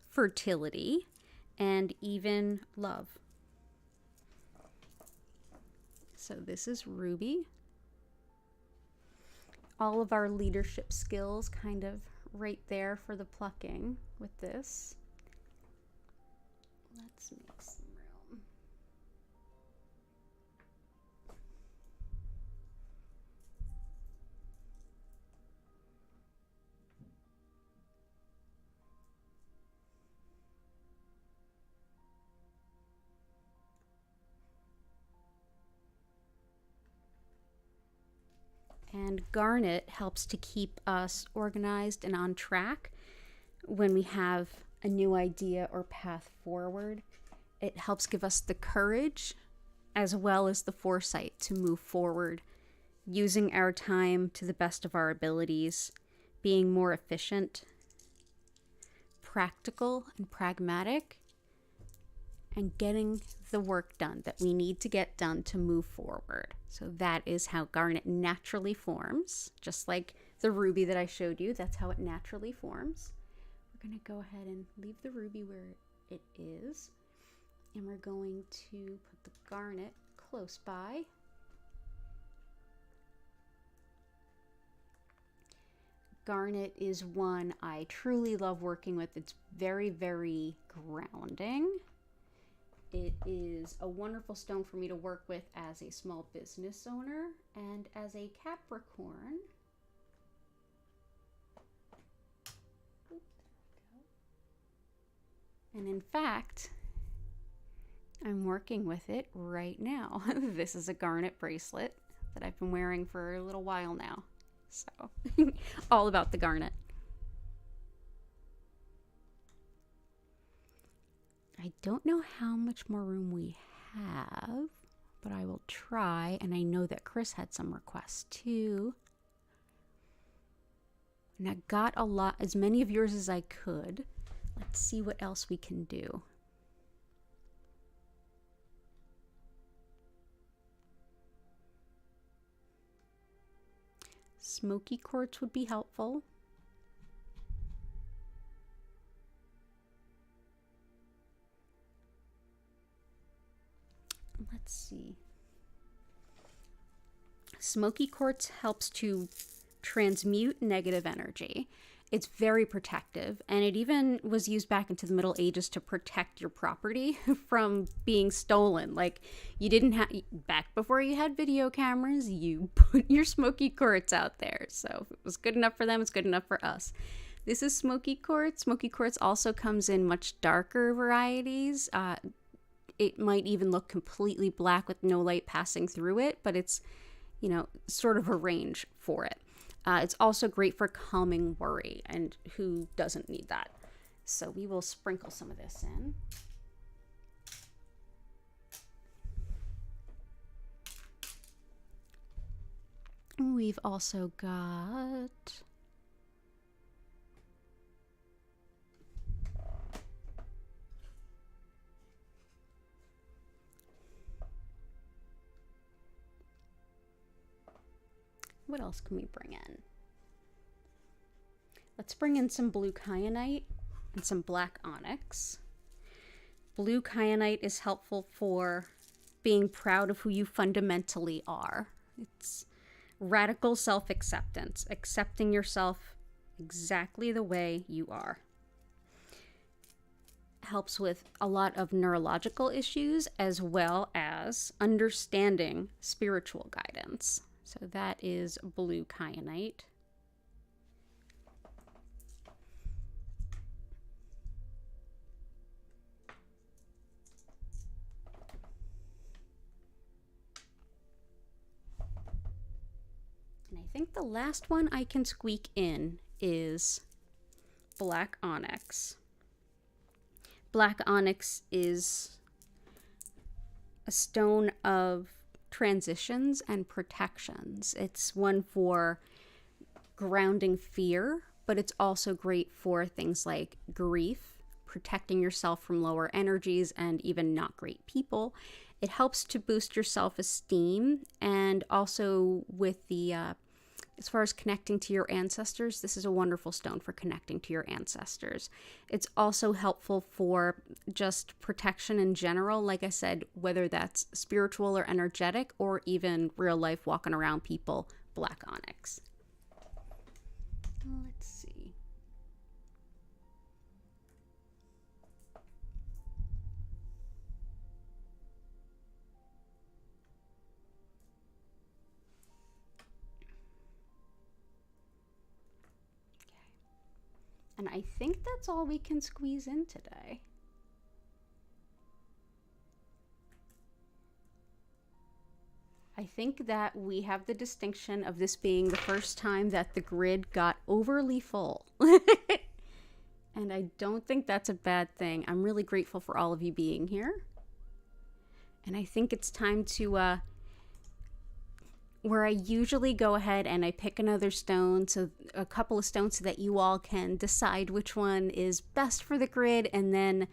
fertility, and even love. So this is ruby. All of our leadership skills kind of right there for the plucking with this. Let's make some room. And garnet helps to keep us organized and on track when we have a new idea or path forward. It helps give us the courage as well as the foresight to move forward, using our time to the best of our abilities, being more efficient, practical and pragmatic, and getting the work done that we need to get done to move forward. So that is how garnet naturally forms, just like the ruby that I showed you. That's how it naturally forms. We're going to go ahead and leave the ruby where it is, and we're going to put the garnet close by. Garnet is one I truly love working with. It's very, very grounding. It is a wonderful stone for me to work with as a small business owner and as a Capricorn. And in fact, I'm working with it right now. This is a garnet bracelet that I've been wearing for a little while now. So, all about the garnet. I don't know how much more room we have, but I will try. And I know that Chris had some requests too. And I got a lot, as many of yours as I could. Let's see what else we can do. Smoky quartz would be helpful. Let's see. Smoky quartz helps to transmute negative energy. It's very protective, and it even was used back into the Middle Ages to protect your property from being stolen. Like, you didn't have, back before you had video cameras, you put your smoky quartz out there. So if it was good enough for them, it's good enough for us. This is smoky quartz. Smoky quartz also comes in much darker varieties. It might even look completely black with no light passing through it, but it's, you know, sort of a range for it. It's also great for calming worry, and who doesn't need that? So we will sprinkle some of this in. We've also got what else can we bring in? Let's bring in some blue kyanite and some black onyx. Blue kyanite is helpful for being proud of who you fundamentally are. It's radical self-acceptance, accepting yourself exactly the way you are. Helps with a lot of neurological issues as well as understanding spiritual guidance. So that is blue kyanite. And I think the last one I can squeak in is black onyx. Black onyx is a stone of transitions and protections. It's one for grounding fear, but it's also great for things like grief, protecting yourself from lower energies and even not great people. It helps to boost your self-esteem, and also with the as far as connecting to your ancestors, this is a wonderful stone for connecting to your ancestors. It's also helpful for just protection in general, like I said, whether that's spiritual or energetic, or even real life walking around people, black onyx. Let's see. And I think that's all we can squeeze in today. I think that we have the distinction of this being the first time that the grid got overly full. And I don't think that's a bad thing. I'm really grateful for all of you being here. And I think it's time to where I usually go ahead and I pick another stone, so a couple of stones, so that you all can decide which one is best for the grid, and then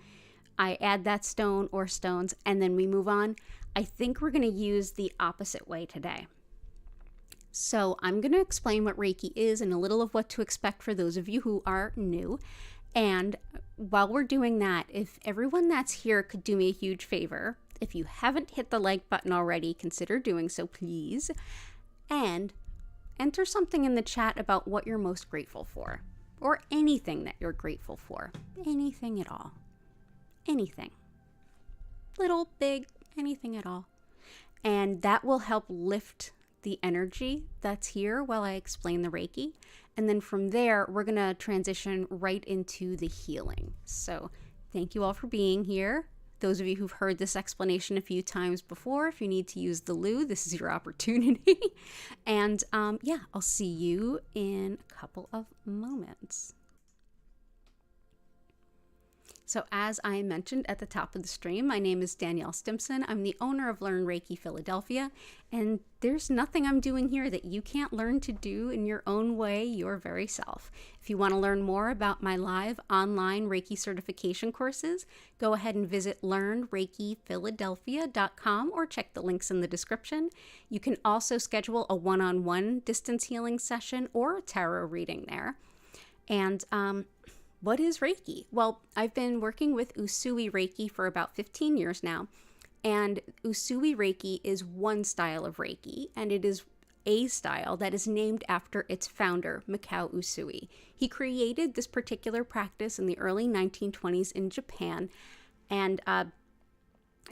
I add that stone or stones, and then we move on. I think we're going to use the opposite way today. So I'm going to explain what Reiki is and a little of what to expect for those of you who are new. And while we're doing that, if everyone that's here could do me a huge favor, if you haven't hit the like button already, consider doing so, please. And enter something in the chat about what you're most grateful for, or anything that you're grateful for. Anything at all. Anything. Little, big, anything at all. And that will help lift the energy that's here while I explain the Reiki. And then from there, we're going to transition right into the healing. So thank you all for being here. Those of you who've heard this explanation a few times before, if you need to use the loo, this is your opportunity. And yeah, I'll see you in a couple of moments. So as I mentioned at the top of the stream, my name is Danielle Stimpson. I'm the owner of Learn Reiki Philadelphia, and there's nothing I'm doing here that you can't learn to do in your own way, your very self. If you want to learn more about my live online Reiki certification courses, go ahead and visit learnreikiphiladelphia.com or check the links in the description. You can also schedule a one-on-one distance healing session or a tarot reading there. And what is Reiki? Well, I've been working with Usui Reiki for about 15 years now, and Usui Reiki is one style of Reiki, and it is a style that is named after its founder, Mikao Usui. He created this particular practice in the early 1920s in Japan, and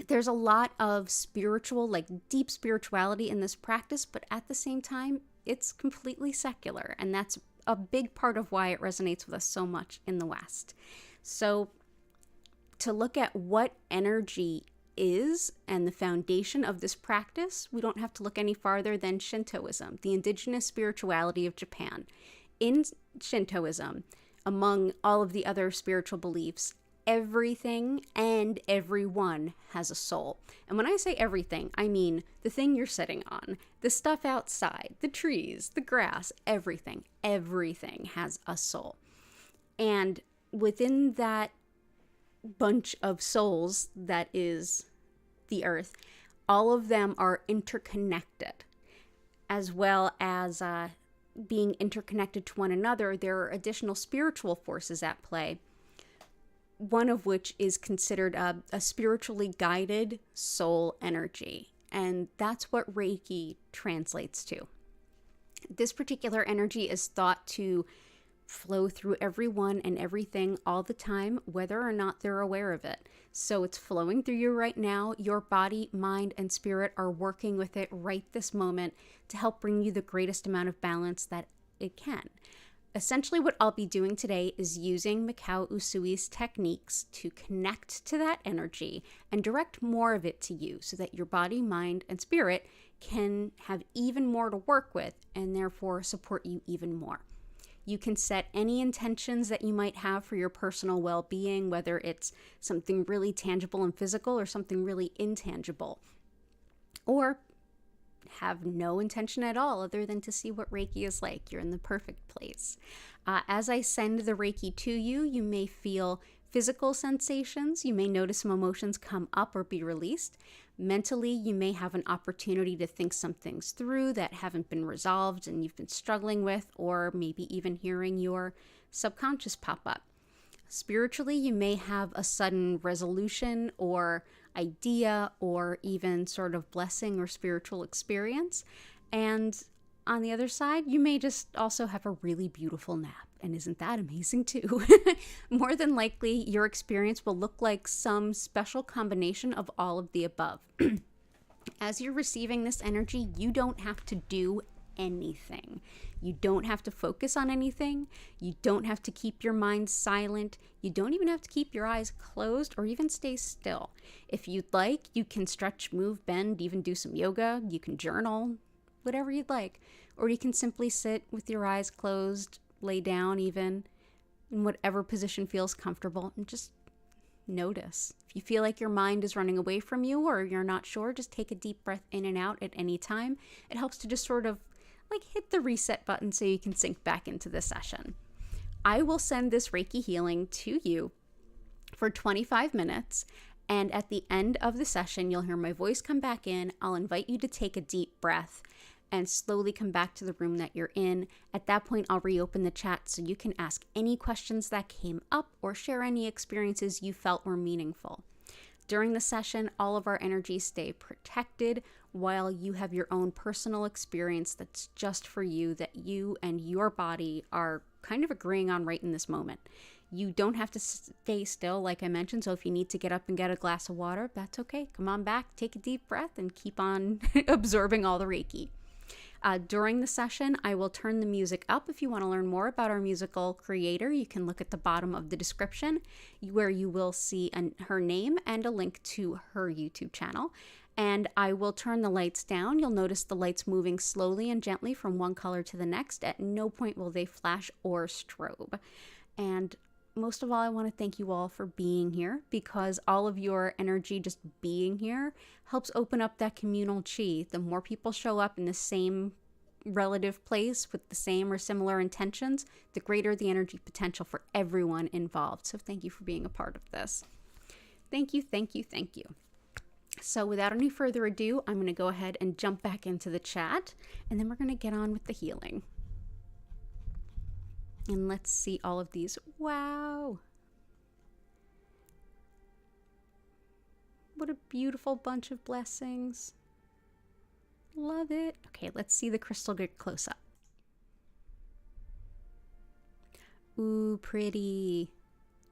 there's a lot of spiritual, like deep spirituality in this practice, but at the same time, it's completely secular, and that's a big part of why it resonates with us so much in the West. So to look at what energy is and the foundation of this practice, we don't have to look any farther than Shintoism, the indigenous spirituality of Japan. In Shintoism, among all of the other spiritual beliefs, everything and everyone has a soul. And when I say everything, I mean the thing you're sitting on, the stuff outside, the trees, the grass, everything. Everything has a soul. And within that bunch of souls that is the earth, all of them are interconnected. As well as being interconnected to one another, there are additional spiritual forces at play, one of which is considered a spiritually guided soul energy. And that's what Reiki translates to. This particular energy is thought to flow through everyone and everything all the time, whether or not they're aware of it. So it's flowing through you right now. Your body, mind, and spirit are working with it right this moment to help bring you the greatest amount of balance that it can. Essentially, what I'll be doing today is using Mikao Usui's techniques to connect to that energy and direct more of it to you so that your body, mind, and spirit can have even more to work with and therefore support you even more. You can set any intentions that you might have for your personal well-being, whether it's something really tangible and physical or something really intangible. Or have no intention at all other than to see what Reiki is like. You're in the perfect place. As I send the Reiki to you, you may feel physical sensations. You may notice some emotions come up or be released. Mentally, you may have an opportunity to think some things through that haven't been resolved and you've been struggling with, or maybe even hearing your subconscious pop up. Spiritually, you may have a sudden resolution or idea or even sort of blessing or spiritual experience. And on the other side, you may just also have a really beautiful nap. And isn't that amazing too? More than likely, your experience will look like some special combination of all of the above. As you're receiving this energy, you don't have to do anything. You don't have to focus on anything. You don't have to keep your mind silent. You don't even have to keep your eyes closed or even stay still. If you'd like, you can stretch, move, bend, even do some yoga. You can journal, whatever you'd like. Or you can simply sit with your eyes closed, lay down even, in whatever position feels comfortable, and just notice. If you feel like your mind is running away from you or you're not sure, just take a deep breath in and out at any time. It helps to just sort of like hit the reset button so you can sink back into the session. I will send this Reiki healing to you for 25 minutes. And at the end of the session, you'll hear my voice come back in. I'll invite you to take a deep breath and slowly come back to the room that you're in. At that point, I'll reopen the chat so you can ask any questions that came up or share any experiences you felt were meaningful. During the session, all of our energies stay protected while you have your own personal experience that's just for you, that you and your body are kind of agreeing on right in this moment. You don't have to stay still, like I mentioned, so if you need to get up and get a glass of water, that's okay. Come on back, take a deep breath, and keep on absorbing all the Reiki. During the session, I will turn the music up. If you want to learn more about our musical creator, you can look at the bottom of the description where you will see her name and a link to her YouTube channel. And I will turn the lights down. You'll notice the lights moving slowly and gently from one color to the next. At no point will they flash or strobe. And most of all, I want to thank you all for being here, because all of your energy just being here helps open up that communal chi. The more people show up in the same relative place with the same or similar intentions, the greater the energy potential for everyone involved. So thank you for being a part of this. Thank you, thank you, thank you. So without any further ado, I'm going to go ahead and jump back into the chat, and then we're going to get on with the healing. And let's see all of these. Wow. What a beautiful bunch of blessings. Love it. Okay, let's see the crystal get close up. Ooh, pretty.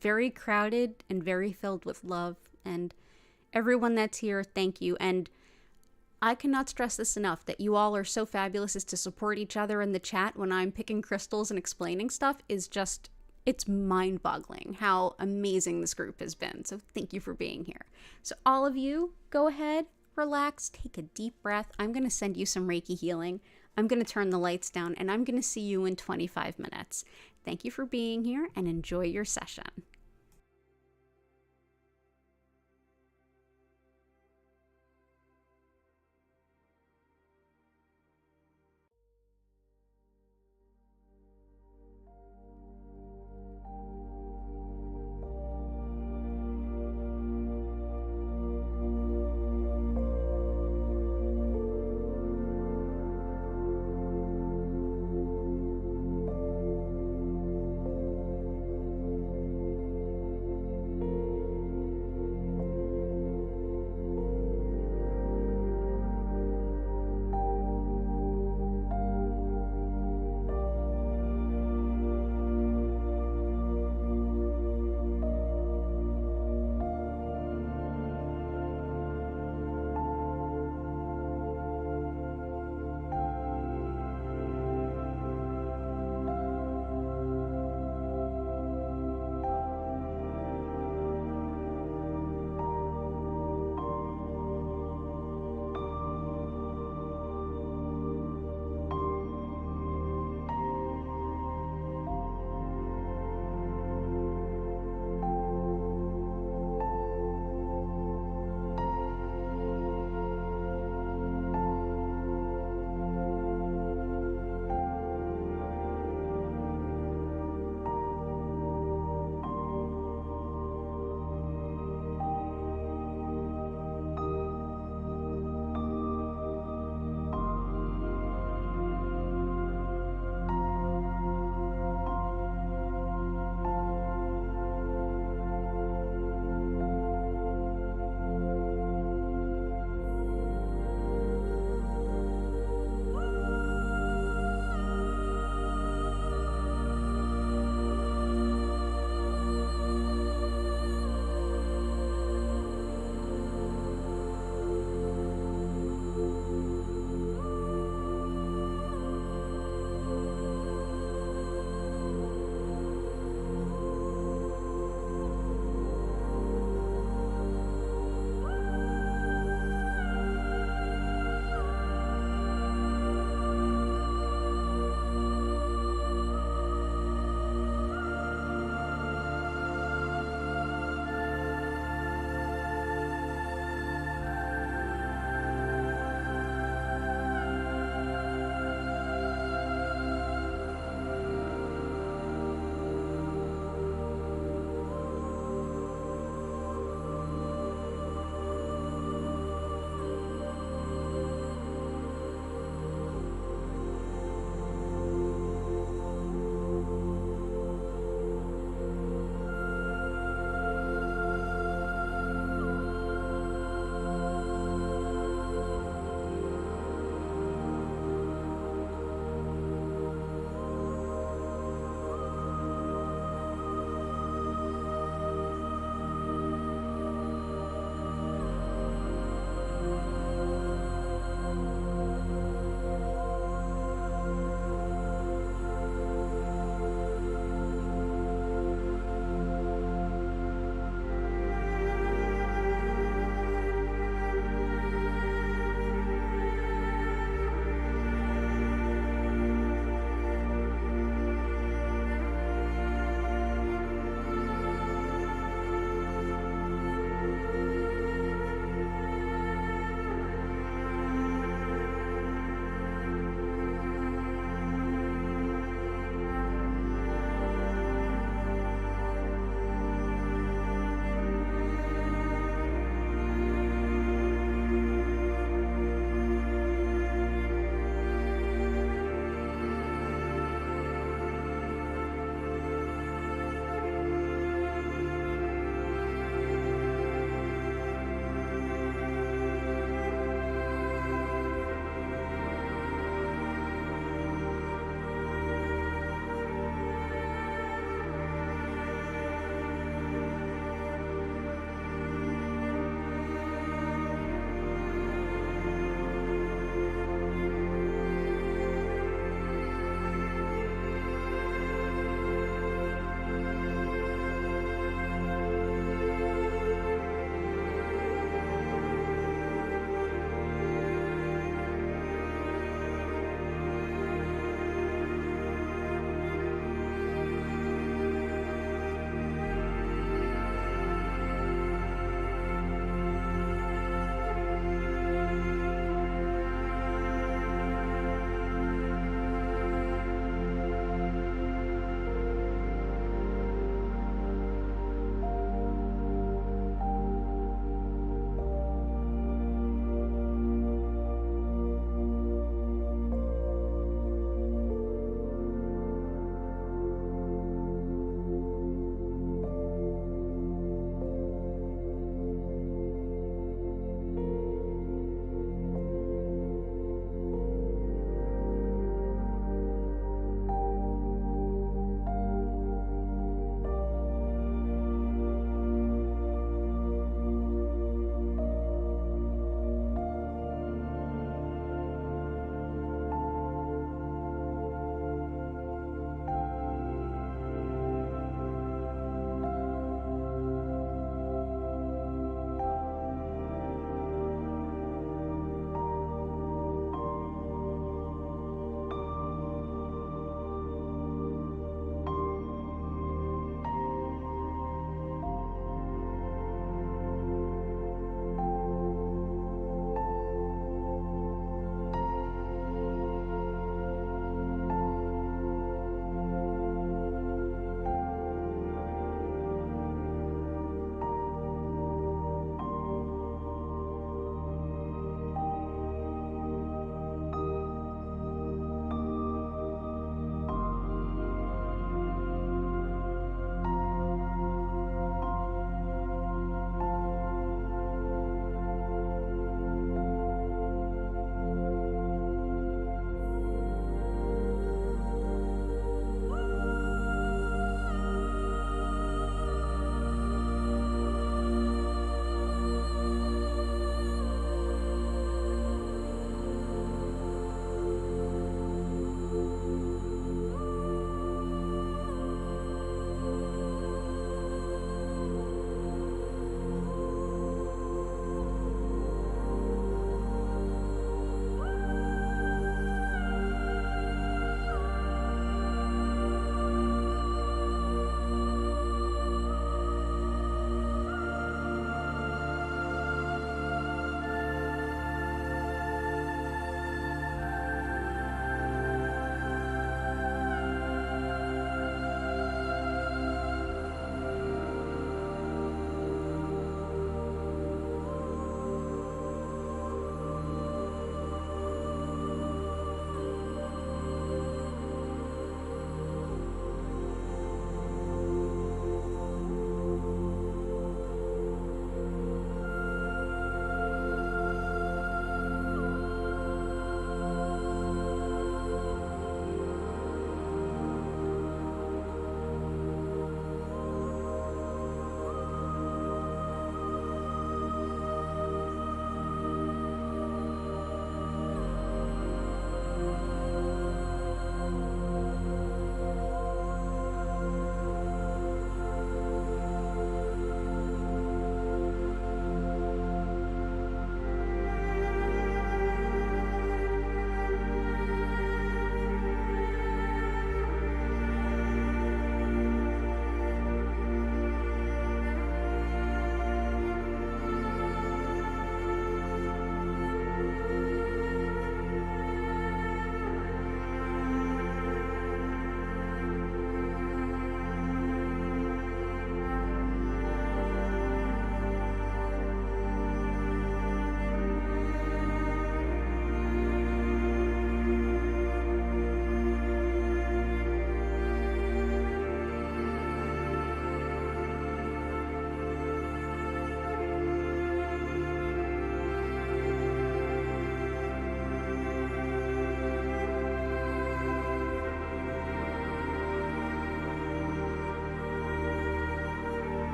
Very crowded and very filled with love. And everyone that's here, thank you. And I cannot stress this enough, that you all are so fabulous. As to support each other in the chat when I'm picking crystals and explaining stuff is just, it's mind-boggling how amazing this group has been. So thank you for being here. So all of you, go ahead, relax, take a deep breath. I'm going to send you some Reiki healing. I'm going to turn the lights down, and I'm going to see you in 25 minutes. Thank you for being here, and enjoy your session.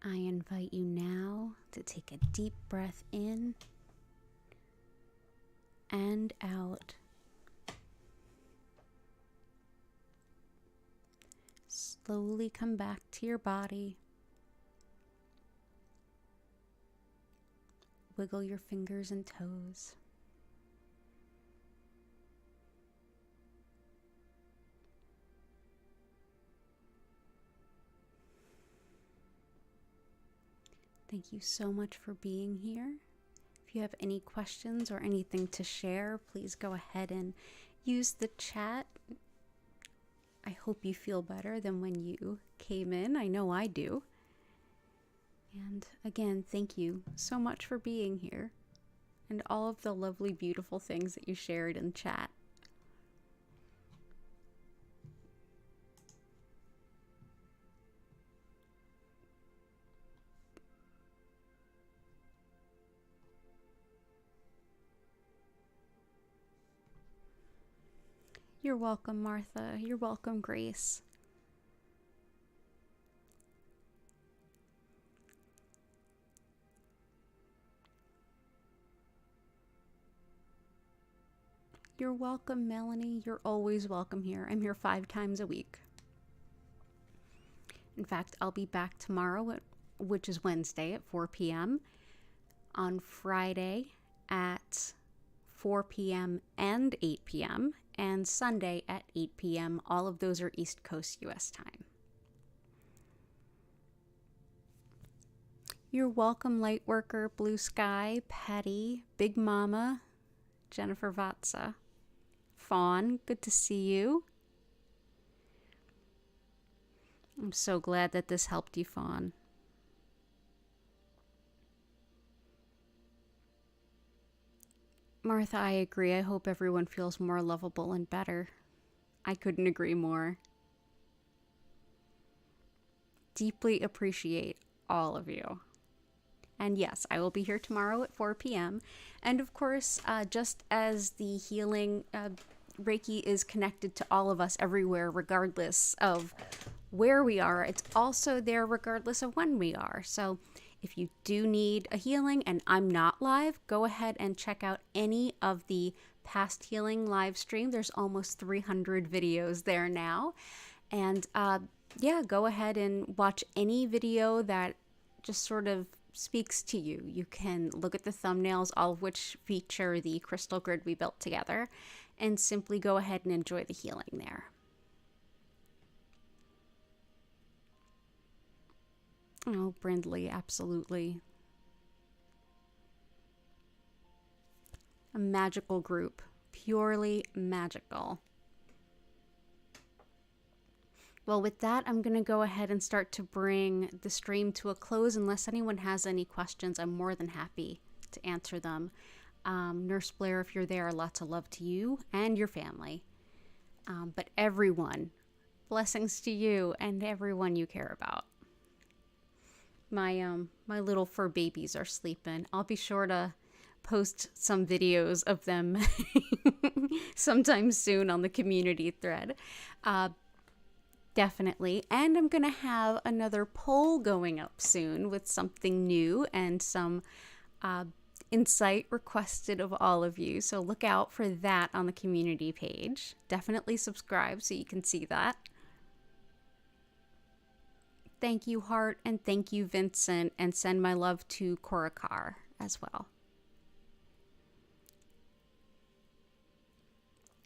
I invite you now to take a deep breath in and out. Slowly come back to your body. Wiggle your fingers and toes. Thank you so much for being here. If you have any questions or anything to share, please go ahead and use the chat. I hope you feel better than when you came in. I know I do. And again, thank you so much for being here and all of the lovely, beautiful things that you shared in chat. You're welcome, Martha. You're welcome, Grace. You're welcome, Melanie. You're always welcome here. I'm here 5 times a week. In fact, I'll be back tomorrow, which is Wednesday at 4 p.m. On Friday at 4 p.m. and 8 p.m. and Sunday at 8 p.m. All of those are East Coast U.S. time. You're welcome, Lightworker, Blue Sky, Patty, Big Mama, Jennifer Vatsa. Fawn, good to see you. I'm so glad that this helped you, Fawn. Martha, I agree. I hope everyone feels more lovable and better. I couldn't agree more. Deeply appreciate all of you. And yes, I will be here tomorrow at 4 p.m. And of course, just as the healing Reiki is connected to all of us everywhere, regardless of where we are, it's also there regardless of when we are. So if you do need a healing and I'm not live, go ahead and check out any of the past healing live stream. There's almost 300 videos there now. And yeah, go ahead and watch any video that just sort of speaks to you. You can look at the thumbnails, all of which feature the crystal grid we built together, and simply go ahead and enjoy the healing there. Oh, Brindley, absolutely. A magical group, purely magical. Well, with that, I'm going to go ahead and start to bring the stream to a close. Unless anyone has any questions, I'm more than happy to answer them. Nurse Blair, if you're there, lots of love to you and your family. But everyone, blessings to you and everyone you care about. My little fur babies are sleeping. I'll be sure to post some videos of them sometime soon on the community thread. Definitely. And I'm going to have another poll going up soon with something new and some insight requested of all of you. So look out for that on the community page. Definitely subscribe so you can see that. Thank you, Hart, and thank you, Vincent, and send my love to Korakar as well.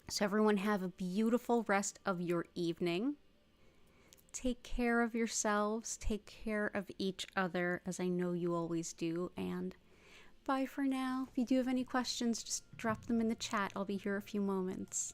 So everyone have a beautiful rest of your evening. Take care of yourselves, take care of each other, as I know you always do, and bye for now. If you do have any questions, just drop them in the chat. I'll be here a few moments.